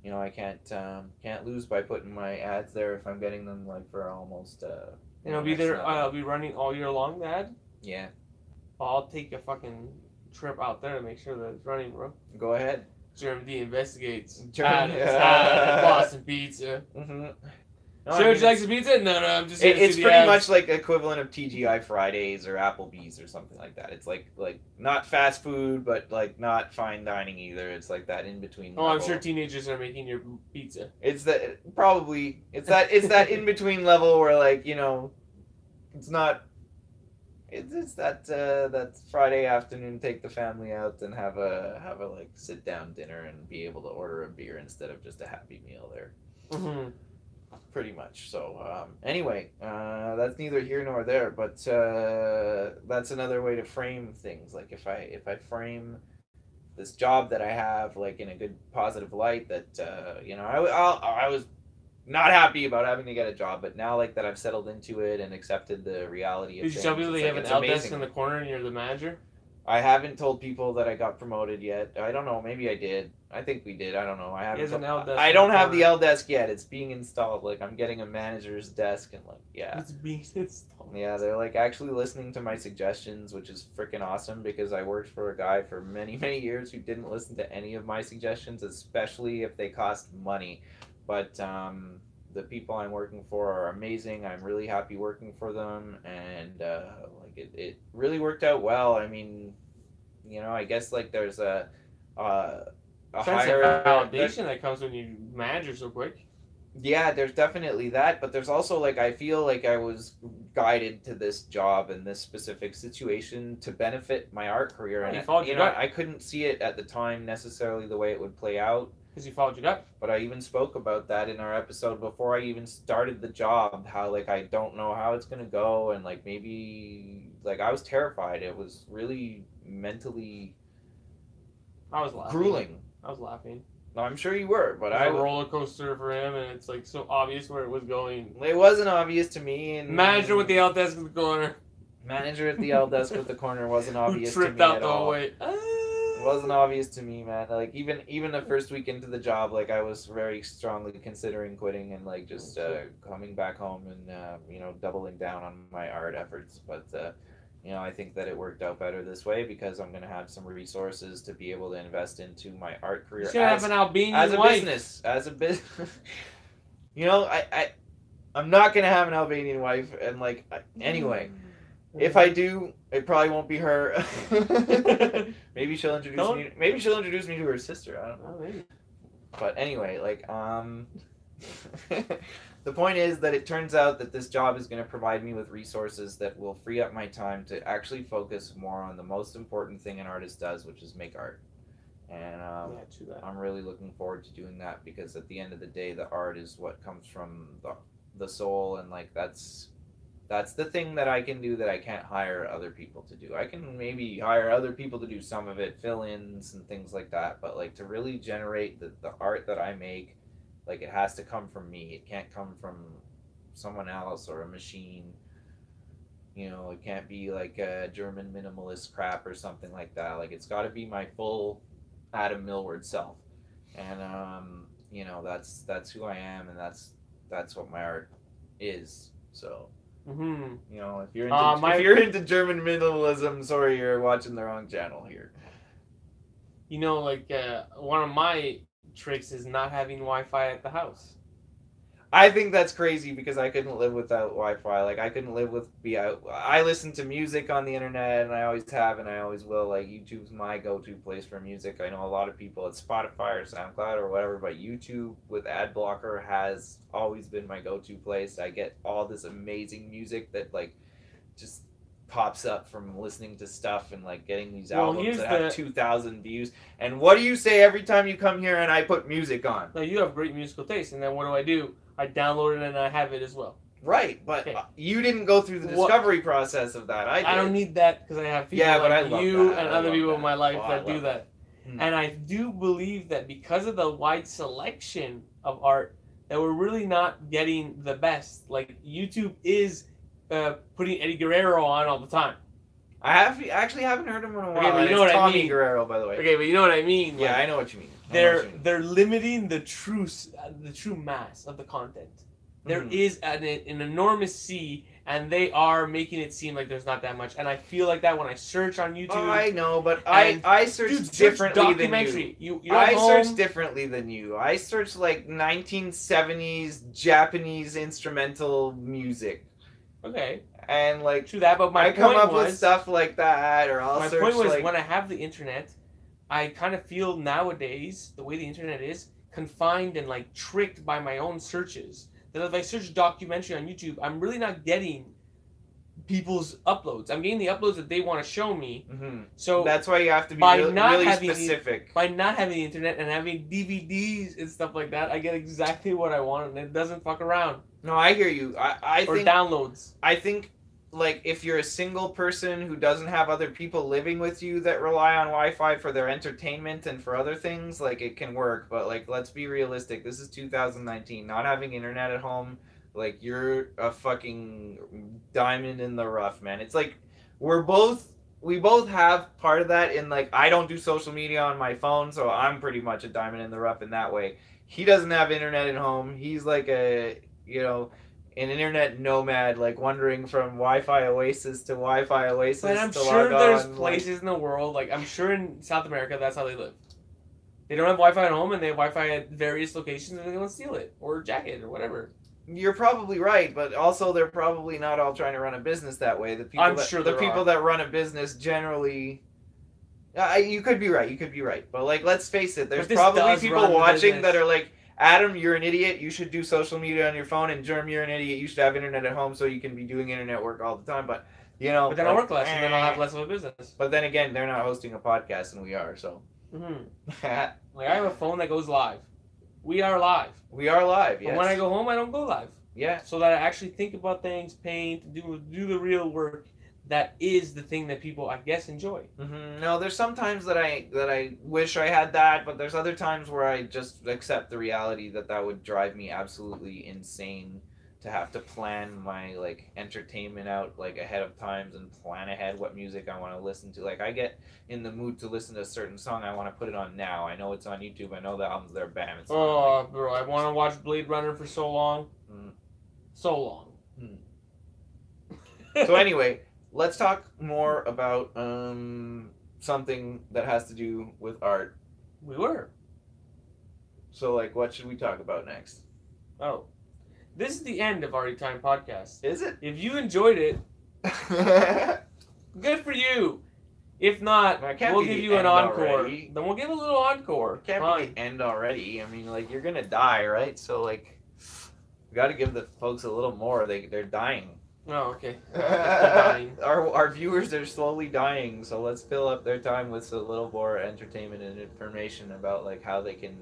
you know, I can't lose by putting my ads there if I'm getting them like for almost. And it'll be there. I'll be running all year long. The ad. Yeah. I'll take a fucking trip out there to make sure that it's running, bro. Go ahead. GermDee investigates. Boston Pizza. No, sure, would you like some pizza? No, I'm just. It's pretty much like equivalent of TGI Fridays or Applebee's or something like that. It's like not fast food, but like not fine dining either. It's like that in between. Oh, level. I'm sure teenagers are making your pizza. It's that in between level where, like, you know, it's not. It's that Friday afternoon, take the family out and have a like sit down dinner and be able to order a beer instead of just a Happy Meal there. Pretty much. So anyway, that's neither here nor there, but that's another way to frame things. Like if I frame this job that I have like in a good positive light, that you know, I was not happy about having to get a job, but now like that I've settled into it and accepted the reality of things. Did you tell people they have an out desk in the corner and you're the manager? I haven't told people that I got promoted yet. I don't know. Maybe I did. I think we did. I don't know. I haven't. He has an L desk I in don't the have the corner. L desk yet. It's being installed. Like I'm getting a manager's desk and like yeah. It's being installed. Yeah, they're like actually listening to my suggestions, which is freaking awesome because I worked for a guy for many, many years who didn't listen to any of my suggestions, especially if they cost money. But the people I'm working for are amazing. I'm really happy working for them, and like it really worked out well. I mean, you know, I guess like there's a Sense higher of validation that comes when you manage so quick. yeah, there's definitely that, but there's also like I feel like I was guided to this job in this specific situation to benefit my art career, Yeah, you and followed you your know gut. I couldn't see it at the time necessarily the way it would play out. Because you followed your gut. But I even spoke about that in our episode before I even started the job. How like I don't know how it's gonna go, and like maybe like I was terrified. It was really mentally I was laughing. grueling. I was laughing. No, I'm sure you were, but It was a roller coaster for him, and it's like so obvious where it was going. it wasn't obvious to me. And Manager with the L desk in the corner. manager at the L desk with the corner wasn't Who obvious to tripped me out at the all. whole way. It wasn't obvious to me, man. Like even the first week into the job, like I was very strongly considering quitting and like just coming back home and you know doubling down on my art efforts. But you know I think that it worked out better this way because I'm gonna have some resources to be able to invest into my art career He's gonna have an Albanian as a wife. business, as a business. You know, I'm not gonna have an Albanian wife, and like anyway. If I do, it probably won't be her. Maybe she'll introduce me. Maybe she'll introduce me to her sister. I don't know. Oh, maybe. But anyway, like the point is that it turns out that this job is going to provide me with resources that will free up my time to actually focus more on the most important thing an artist does, which is make art. And Yeah, true that. I'm really looking forward to doing that because at the end of the day, the art is what comes from the soul, and like that's the thing that I can do that I can't hire other people to do. I can maybe hire other people to do some of it, fill-ins and things like that, but like to really generate the art that I make, like it has to come from me. It can't come from someone else or a machine. You know, it can't be like a German minimalist crap or something like that. Like it's got to be my full Adam Millward self. And you know, that's who I am, and that's what my art is. So Mm-hmm. you know, if you're into German minimalism, sorry, you're watching the wrong channel here. You know, like one of my tricks is not having Wi-Fi at the house. I think that's crazy because I couldn't live without Wi-Fi. Like I couldn't live with I listen to music on the internet, and I always have, and I always will. Like YouTube's my go-to place for music. I know a lot of people at Spotify or SoundCloud or whatever, but YouTube with ad blocker has always been my go-to place. I get all this amazing music that like just pops up from listening to stuff and like getting these albums that have 2,000 views. And what do you say every time you come here and I put music on? Now you have great musical taste, and then what do? I download it and I have it as well. Right, but okay. You didn't go through the discovery process of that. I don't need that because I have people like you and other people in my life that do that. And I do believe that because of the wide selection of art, that we're really not getting the best. Like YouTube is putting Eddie Guerrero on all the time. I actually haven't heard him in a while. Okay, but you know what Tommy I mean. Guerrero, by the way. Okay, but you know what I mean. Yeah, like, I know what you mean. They're limiting the true mass of the content. There is an enormous sea, and they are making it seem like there's not that much. And I feel like that when I search on YouTube. Oh, I know, but I search differently than you. I search differently than you. I search like 1970s Japanese instrumental music. Okay. And like true that, but I come up with stuff like that, or I'll search. My point was like, when I have the internet, I kind of feel nowadays the way the internet is confined and like tricked by my own searches. That if I search documentary on YouTube, I'm really not getting people's uploads. I'm getting the uploads that they want to show me. So that's why you have to be really specific. By not having the internet and having DVDs and stuff like that, I get exactly what I want, and it doesn't fuck around. No, I hear you. I or think downloads. I think. Like, if you're a single person who doesn't have other people living with you that rely on Wi-Fi for their entertainment and for other things, like, it can work. But, like, let's be realistic. This is 2019. Not having internet at home, like, you're a fucking diamond in the rough, man. It's like, we're both we both have part of that in, like, I don't do social media on my phone, so I'm pretty much a diamond in the rough in that way. He doesn't have internet at home. He's like a, an internet nomad, like wandering from Wi-Fi oasis to Wi-Fi oasis. But I'm to sure log there's on, places in the world, like I'm sure in South America, that's how they live. They don't have Wi-Fi at home, and they have Wi-Fi at various locations, and they want to steal it or jack it or whatever. You're probably right, but also they're probably not all trying to run a business that way. The people that run a business generally. You could be right. You could be right, but like, let's face it. There's probably people watching that are like, Adam, you're an idiot. You should do social media on your phone, and Germ, you're an idiot. You should have internet at home so you can be doing internet work all the time. But But then I'll work less, and then I'll have less of a business. But then again, they're not hosting a podcast, and we are. So. Like, I have a phone that goes live. We are live. We are live. Yes. But when I go home, I don't go live. Yeah. So that I actually think about things, paint, do the real work. That is the thing that people, I guess, enjoy. Mm-hmm. No, there's some times that I wish I had that, but there's other times where I just accept the reality that would drive me absolutely insane to have to plan my, like, entertainment out, like, ahead of times and plan ahead what music I want to listen to. Like, I get in the mood to listen to a certain song, I want to put it on now. I know it's on YouTube. I know the album's there. Bam. It's on. Oh, bro, I want to watch Blade Runner for so long. So long. So anyway, let's talk more about something that has to do with art. We were. So, like, what should we talk about next? Oh. This is the end of Arty Time podcast. Is it? If you enjoyed it, good for you. If not, we'll give you an encore. Already. Then we'll give a little encore. It can't be the end already. I mean, like, you're gonna die, right? So, like, we got to give the folks a little more. They're dying. Oh, okay. Dying. Our viewers are slowly dying, so let's fill up their time with a little more entertainment and information about, like, how they can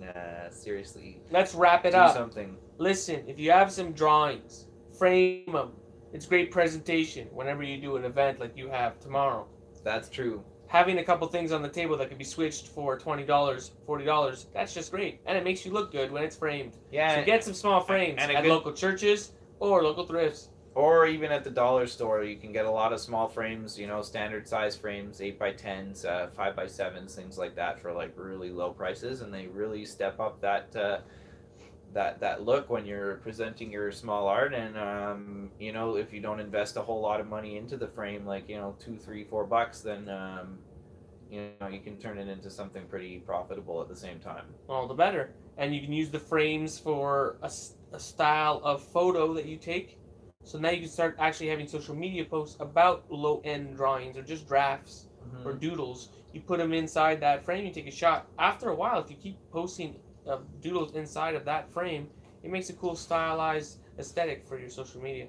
seriously. Let's wrap it up. Something. Listen, if you have some drawings, frame them. It's great presentation whenever you do an event like you have tomorrow. That's true. Having a couple things on the table that could be switched for $20, $40, that's just great. And it makes you look good when it's framed. Yeah. So get some small frames at local churches or local thrifts. Or even at the dollar store, you can get a lot of small frames, standard size frames, 8x10s, 5x7s, things like that for, like, really low prices. And they really step up that that look when you're presenting your small art. And if you don't invest a whole lot of money into the frame, like, $2, $3, $4, then you can turn it into something pretty profitable at the same time. All the better. And you can use the frames for a style of photo that you take. So now you can start actually having social media posts about low-end drawings or just drafts or doodles. You put them inside that frame, you take a shot. After a while, if you keep posting doodles inside of that frame, it makes a cool stylized aesthetic for your social media.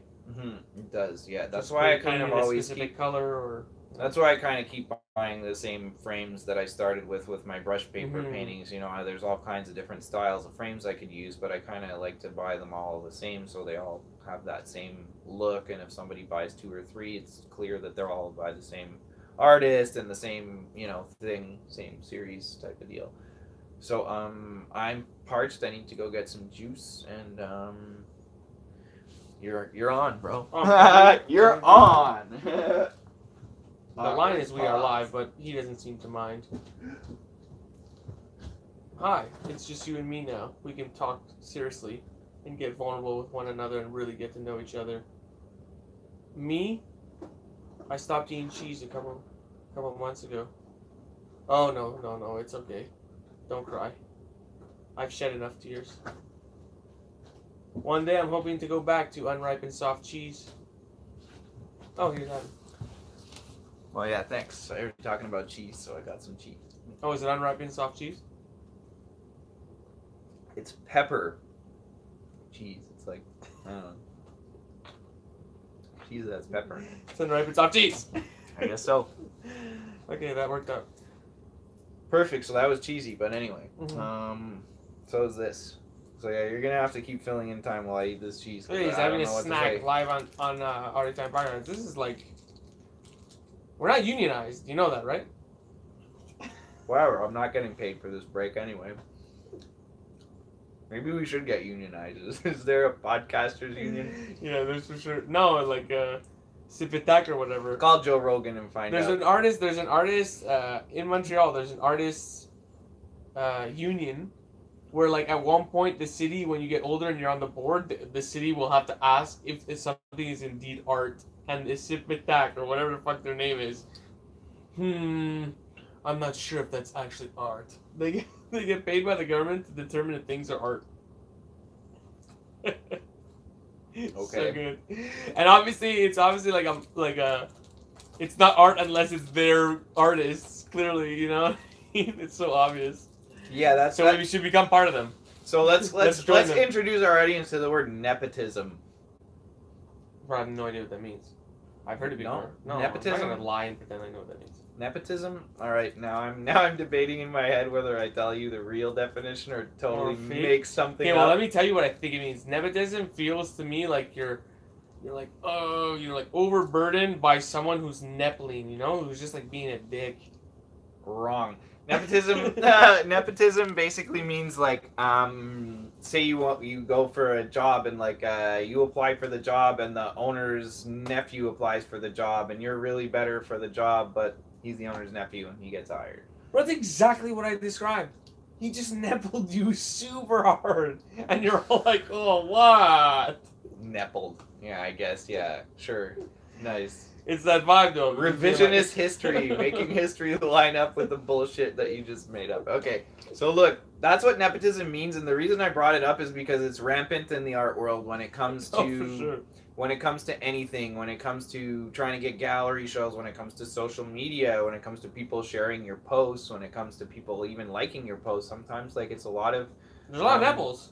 It does, yeah. That's why I kind of always keep color or. That's why I kind of keep buying the same frames that I started with my brush paper paintings. There's all kinds of different styles of frames I could use, but I kind of like to buy them all the same so they all have that same look. And if somebody buys 2 or 3, it's clear that they're all by the same artist and the same, thing, same series type of deal. So I'm parched. I need to go get some juice, and you're on, bro. You're on. The line is we are live, but he doesn't seem to mind. Hi, it's just you and me now. We can talk seriously and get vulnerable with one another and really get to know each other. Me, I stopped eating cheese a couple months ago. Oh, no, it's okay. Don't cry. I've shed enough tears. One day I'm hoping to go back to unripened soft cheese. Oh, here's that. Well, yeah, thanks. I was talking about cheese, so I got some cheese. Oh, is it unripened soft cheese? It's pepper cheese. It's like, I don't know. Cheese that's pepper. It's unripened soft cheese. I guess so. Okay, that worked out. Perfect. So that was cheesy, but anyway. So is this. So yeah, you're gonna have to keep filling in time while I eat this cheese. Hey, he's having a snack live on Arty Time podcast. This is like. We're not unionized. You know that, right? Wow, I'm not getting paid for this break anyway. Maybe we should get unionized. Is there a podcasters union? Yeah, there's for sure. No, like Sipitak or whatever. Call Joe Rogan and find There's out. an artist in Montreal. There's an artists union where like at one point the city, when you get older and you're on the board, the city will have to ask if something is indeed art, and the Sipitak or whatever the fuck their name is. I'm not sure if that's actually art. They get paid by the government to determine if things are art. Okay. So good. And obviously, it's it's not art unless it's their artists. Clearly, you know, it's so obvious. Yeah, that's so we should become part of them. So let's join them. introduce our audience to the word nepotism. I have no idea what that means. I've heard it before. No, nepotism. I'm not gonna lie and pretend I know what that means. Nepotism. All right, now I'm debating in my head whether I tell you the real definition or totally make something. Okay, well, up. let me tell you what I think it means. Nepotism feels to me like you're like overburdened by someone who's neppling, you know, who's just like being a dick. Wrong. Nepotism. Nepotism basically means like, say you go for a job and like you apply for the job and the owner's nephew applies for the job and you're really better for the job, but he's the owner's nephew and he gets hired. Well, that's exactly what I described. He just neppled you super hard, and you're all like, "Oh, what?" Neppled. Yeah, I guess. Yeah, sure. Nice. It's that vibe, though. Revisionist history, making history line up with the bullshit that you just made up. Okay, so look, that's what nepotism means, and the reason I brought it up is because it's rampant in the art world when it comes to when it comes to anything, when it comes to trying to get gallery shows, when it comes to social media, when it comes to people sharing your posts, when it comes to people even liking your posts. Sometimes like it's a lot of there's a lot of nipples.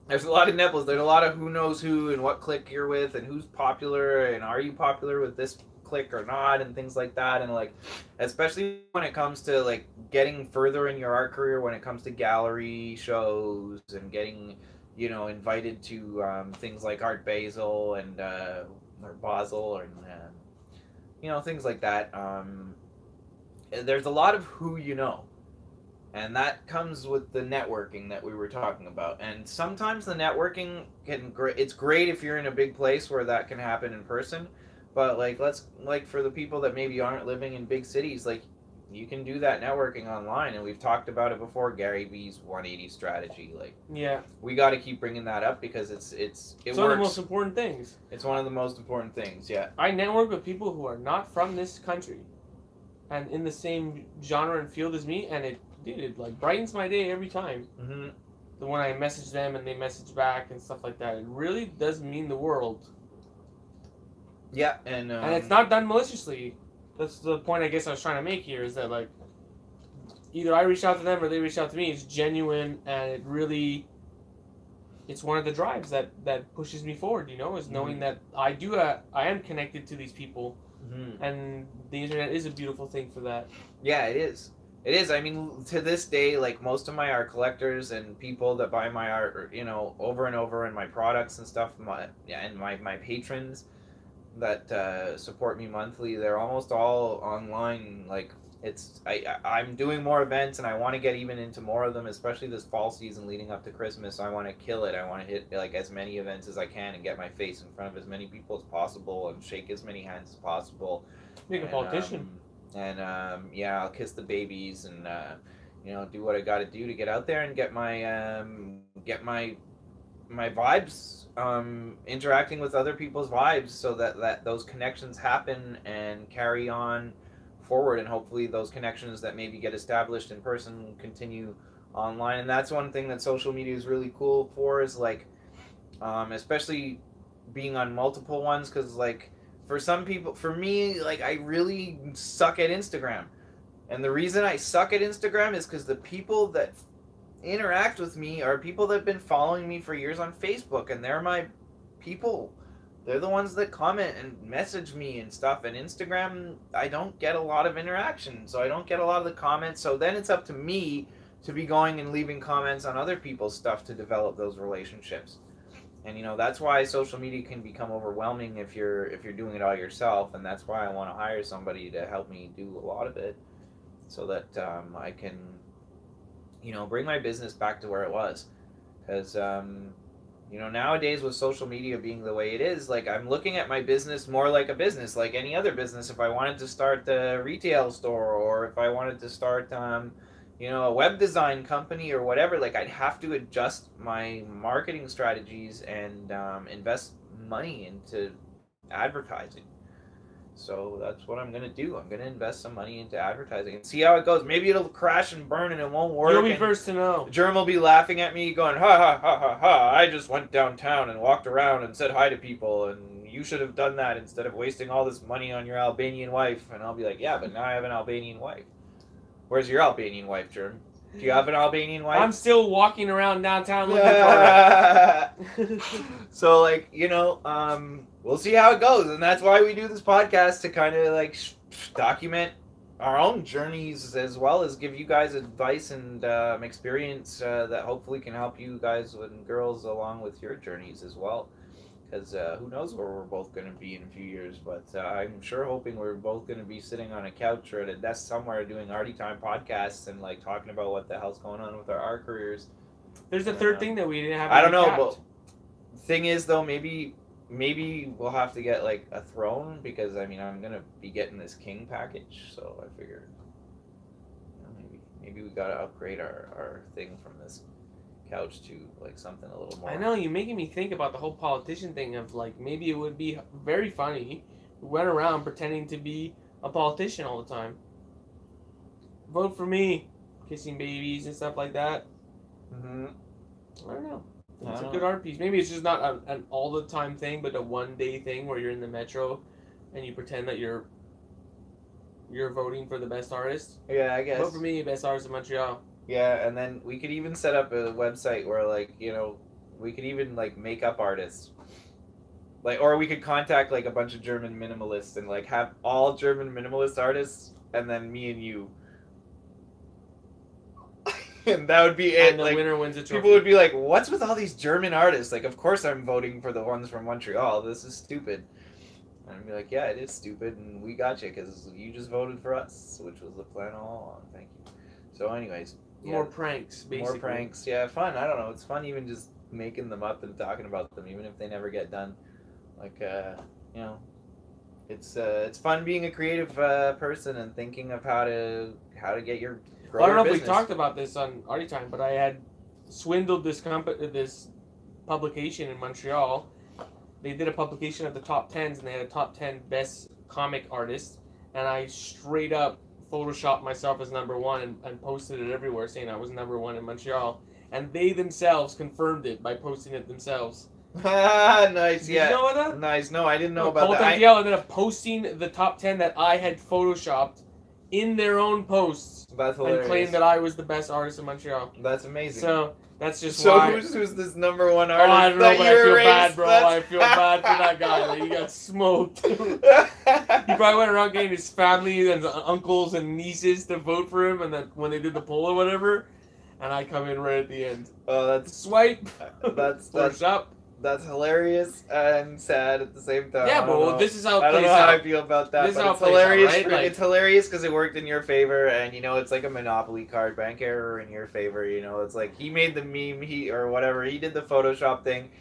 There's a lot of nipples. There's a lot of who knows who and what clique you're with and who's popular and are you popular with this click or not and things like that. And like especially when it comes to like getting further in your art career, when it comes to gallery shows and getting, you know, invited to things like Art Basel and or Basel and you know, things like that. There's a lot of who you know, and that comes with the networking that we were talking about. And sometimes the networking it's great if you're in a big place where that can happen in person. But like for the people that maybe aren't living in big cities, like you can do that networking online, and we've talked about it before. Gary Vee's 180 strategy, like yeah, we got to keep bringing that up because it works. One of the most important things. It's one of the most important things. Yeah, I network with people who are not from this country, and in the same genre and field as me, and it like brightens my day every time. Mm-hmm. The when I message them and they message back and stuff like that, it really does mean the world. Yeah, and it's not done maliciously. That's the point I guess I was trying to make here, is that like either I reach out to them or they reach out to me. It's genuine, and it's one of the drives that pushes me forward, you know, is knowing that I am connected to these people, and the internet is a beautiful thing for that. Yeah, it is. It is. I mean, to this day, like most of my art collectors and people that buy my art, you know, over and over, and my products and stuff, and my patrons that support me monthly, they're almost all online. Like I'm doing more events, and I want to get even into more of them, especially this fall season leading up to Christmas. I want to kill it. I want to hit like as many events as I can and get my face in front of as many people as possible and shake as many hands as possible. Being a politician. Yeah, I'll kiss the babies and you know, do what I got to do to get out there and get my vibes, interacting with other people's vibes, so that those connections happen and carry on forward, and hopefully those connections that maybe get established in person continue online. And that's one thing that social media is really cool for, is like especially being on multiple ones, because like for some people, for me, like I really suck at Instagram, and the reason I suck at Instagram is because the people that interact with me are people that have been following me for years on Facebook, and they're my people. They're the ones that comment and message me and stuff. And Instagram, I don't get a lot of interaction, so I don't get a lot of the comments. So then it's up to me to be going and leaving comments on other people's stuff to develop those relationships. And you know, that's why social media can become overwhelming if you're doing it all yourself. And that's why I want to hire somebody to help me do a lot of it, so that I can, you know, bring my business back to where it was. Because You know, nowadays with social media being the way it is, like I'm looking at my business more like a business, like any other business. If I wanted to start a retail store, or if I wanted to start, you know, a web design company or whatever, like I'd have to adjust my marketing strategies and invest money into advertising. So that's what I'm gonna do. I'm gonna invest some money into advertising and see how it goes. Maybe it'll crash and burn and it won't work. You'll be first to know. Germ will be laughing at me, going, "Ha ha ha ha ha! I just went downtown and walked around and said hi to people, and you should have done that instead of wasting all this money on your Albanian wife." And I'll be like, "Yeah, but now I have an Albanian wife. Where's your Albanian wife, Germ? Do you have an Albanian wife?" I'm still walking around downtown looking for it. So, like, you know, we'll see how it goes, and that's why we do this podcast, to kind of like document our own journeys, as well as give you guys advice and experience that hopefully can help you guys and girls along with your journeys as well. Because who knows where we're both going to be in a few years, but I'm sure hoping we're both going to be sitting on a couch or at a desk somewhere doing Arty Time podcasts and like talking about what the hell's going on with our art careers. There's a third thing that we didn't have. I don't know, but thing is though, maybe we'll have to get like a throne, because I mean I'm gonna be getting this king package, so I figured, you know, maybe we gotta upgrade our thing from this couch to like something a little more. I know, you're making me think about the whole politician thing of like, maybe it would be very funny if we went around pretending to be a politician all the time. Vote for me, kissing babies and stuff like that. Mm-hmm. I don't know. It's a good art piece. Maybe it's just not an all the time thing, but a one day thing where you're in the metro and you pretend that you're voting for the best artist. Yeah, I guess. Vote for me, best artist in Montreal. Yeah, and then we could even set up a website where, like, you know, we could even like make up artists, like, or we could contact like a bunch of German minimalists and like have all German minimalist artists, and then me and you. And that would be it. And the like, winner wins a trophy. people would be like, "What's with all these German artists? Like, of course I'm voting for the ones from Montreal. This is stupid." And I'd be like, "Yeah, it is stupid, and we got you because you just voted for us, which was the plan all along. Thank you." So, anyways, yeah, more pranks, basically. more pranks. Yeah, fun. I don't know. It's fun even just making them up and talking about them, even if they never get done. Like, you know, it's fun being a creative person and thinking of how to get your. Well, I don't know if we talked about this on Arty Time, but I had swindled this publication in Montreal. They did a publication of the top 10s, and they had a top 10 best comic artists, and I straight up photoshopped myself as number one and posted it everywhere, saying I was number one in Montreal, and they themselves confirmed it by posting it themselves. Nice. Did you know about that? Nice. No, I didn't know about that. Montreal ended up posting the top 10 that I had photoshopped in their own posts. That's hilarious. And claimed that I was the best artist in Montreal. That's amazing. So that's just so why. who's this number one artist? Oh, I don't know, but I feel bad, bro. That's... I feel bad for that guy. Like, he got smoked. He probably went around getting his family and uncles and nieces to vote for him, and then when they did the poll or whatever, and I come in right at the end. Oh, that's swipe. that's up. That's hilarious and sad at the same time. Yeah, but this is how it I don't plays know how out. I feel about that. This is but how it's it plays hilarious. out, right? Like, it's hilarious because it worked in your favor, and you know it's like a Monopoly card, bank error in your favor. You know, it's like he made the meme, or whatever. He did the Photoshop thing.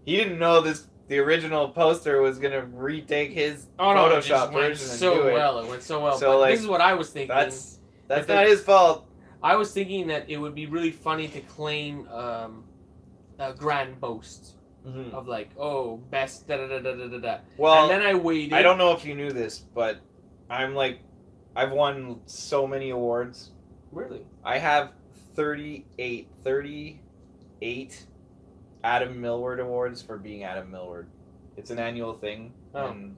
He didn't know the original poster was gonna retake his Photoshop version and do it. It went so well. So, but like, this is what I was thinking. That's not his fault. I was thinking that it would be really funny to claim a grand boast. Mm-hmm. Of like, oh, best da da da da da da. Well, and then I waited. I don't know if you knew this, but I've won so many awards. Really? I have 38 Adam Millward awards for being Adam Millward. It's an annual thing. Oh. And,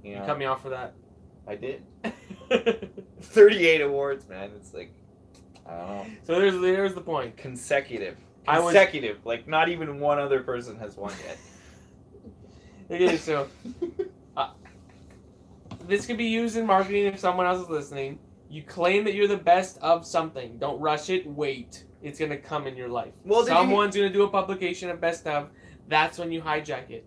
you know, cut me off for that. I did. 38 awards, man. It's like, I don't know. So there's the point. Consecutive, like not even one other person has won yet. Okay, so this could be used in marketing if someone else is listening. You claim that you're the best of something. Don't rush it. Wait. It's going to come in your life. Well, someone's going to do a publication of best of. That's when you hijack it.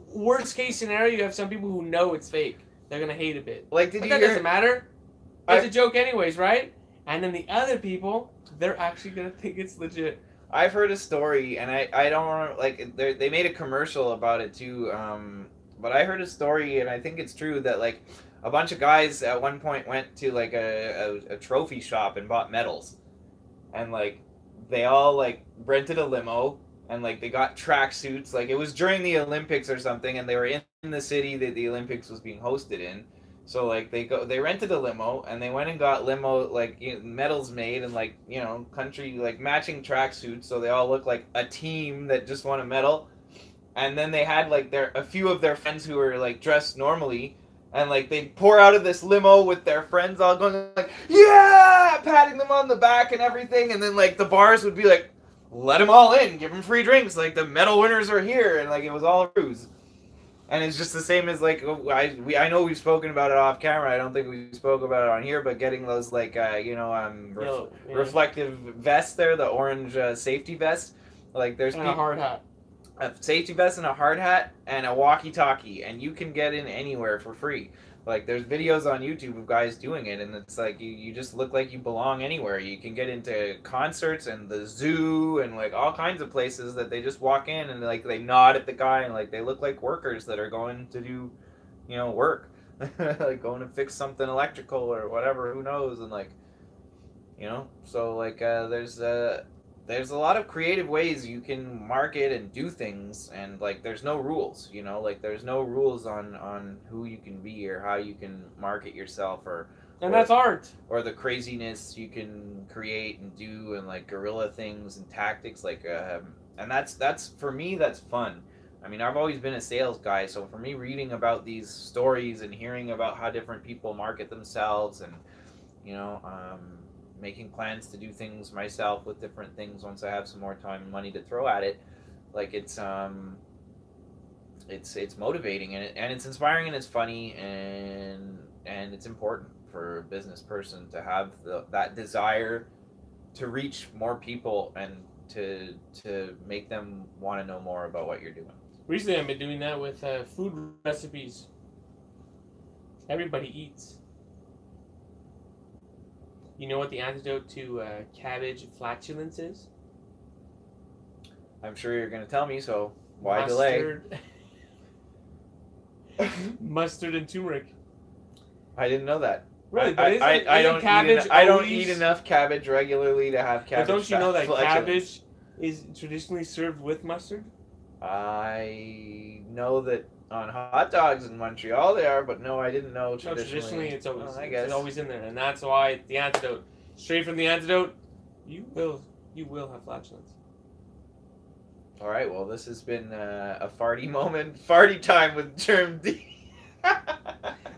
Worst case scenario, you have some people who know it's fake. They're going to hate a bit. Like, that doesn't matter. It's a joke anyways, right? And then the other people, they're actually going to think it's legit. I've heard a story, and I don't remember, like, they made a commercial about it too. But I heard a story, and I think it's true that like a bunch of guys at one point went to like a trophy shop and bought medals, and like they all like rented a limo. And like they got tracksuits, like it was during the Olympics or something, and they were in the city that the Olympics was being hosted in. So like they rented a limo and they went and got limo like medals made and like country like matching tracksuits, so they all look like a team that just won a medal. And then they had like a few of their friends who were like dressed normally, and like they'd pour out of this limo with their friends all going like yeah, patting them on the back and everything, and then like the bars would be like, let them all in, give them free drinks, like the medal winners are here, and like it was all a ruse. And it's just the same as like I know we've spoken about it off camera. I don't think we spoke about it on here, but getting those like reflective vests there, the orange safety vest, like there's and a hard hat, a safety vest and a hard hat and a walkie-talkie, and you can get in anywhere for free. Like there's videos on YouTube of guys doing it, and it's like you just look like you belong anywhere. You can get into concerts and the zoo and like all kinds of places that they just walk in and like they nod at the guy and like they look like workers that are going to do, work, like going to fix something electrical or whatever. Who knows? And like, so like there's a lot of creative ways you can market and do things, and like there's no rules, like there's no rules on who you can be or how you can market yourself or that's art, or the craziness you can create and do, and like guerrilla things and tactics, like and that's for me, that's fun. I mean, I've always been a sales guy, so for me reading about these stories and hearing about how different people market themselves and making plans to do things myself with different things once I have some more time and money to throw at it, like it's motivating and it's inspiring and it's funny and it's important for a business person to have that desire to reach more people and to make them want to know more about what you're doing. Recently, I've been doing that with food recipes. Everybody eats. You know what the antidote to cabbage flatulence is? I'm sure you're going to tell me, so why Mustard. delay? Mustard and turmeric. I didn't know that. Really? I don't eat enough cabbage regularly to have cabbage. But don't you know that flatulence. Cabbage is traditionally served with mustard? I know that on hot dogs in Montreal they are, but no, I didn't know traditionally. No, traditionally it's always, it's always in there, and that's why the antidote. Straight from the antidote, you will have flatulence. All right, well, this has been a farty moment, farty time with GermDee.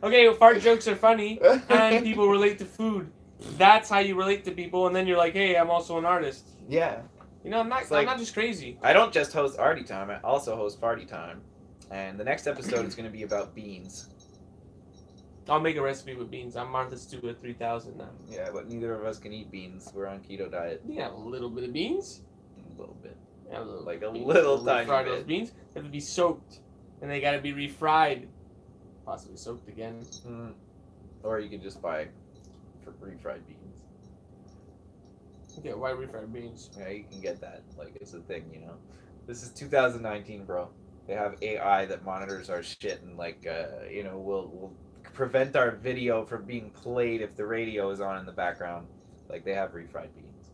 Okay, well, fart jokes are funny, and people relate to food. That's how you relate to people, and then you're like, hey, I'm also an artist. Yeah. I'm not just crazy. I don't just host Arty Time, I also host Farty Time. And the next episode is going to be about beans. I'll make a recipe with beans. I'm Martha Stewart 3000 now. Yeah, but neither of us can eat beans. We're on keto diet. You can have a little bit of beans. A little bit. Yeah, a little like a beans. little tiny Fry bit. those beans. They have to be soaked, and they got to be refried. Possibly soaked again. Or you could just buy refried beans. Okay, why refried beans? Yeah, you can get that. Like, it's a thing, This is 2019, bro. They have AI that monitors our shit and like will prevent our video from being played if the radio is on in the background. Like, they have refried beans.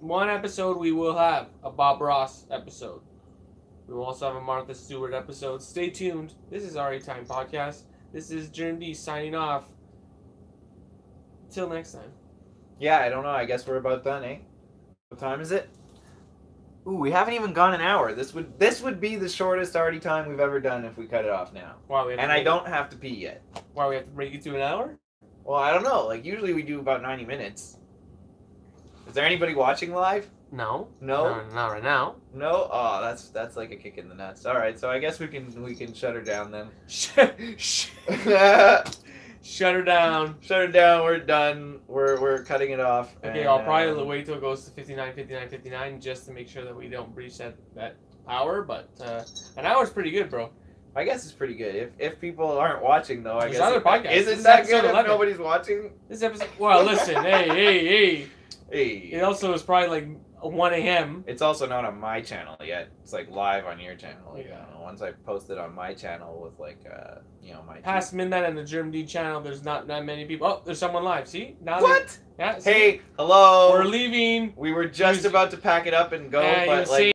One episode we will have a Bob Ross episode. We will also have a Martha Stewart episode. Stay tuned. This is Arty Time Podcast. This is GermDee signing off. Till next time. Yeah, I don't know. I guess we're about done, eh? What time is it? Ooh, we haven't even gone an hour. This would be the shortest Arty Time we've ever done if we cut it off now. Wow, and I don't have to pee yet. Why, we have to break it to an hour? Well, I don't know. Like, usually we do about 90 minutes. Is there anybody watching live? No. No? Not right now. No? Oh, that's like a kick in the nuts. All right, so I guess we can shut her down then. Shut her down. Shut her down. We're done. We're cutting it off. Okay, I'll probably wait till it goes to 59 just to make sure that we don't breach that hour. But an hour's pretty good, bro. I guess it's pretty good. If people aren't watching, though, I guess. Other podcasts. Is it that good if nobody's watching? This episode. Well, listen. Hey. Hey. It also is probably like 1 a.m. It's also not on my channel yet. It's like live on your channel. Yeah. You know, once I post it on my channel with like you know, my Past midnight on the GermDee channel, there's not that many people. Oh, there's someone live. See? Now What? Yeah. See? Hey, hello. We're leaving. We were just about to pack it up and go, Yeah, but you'll like see.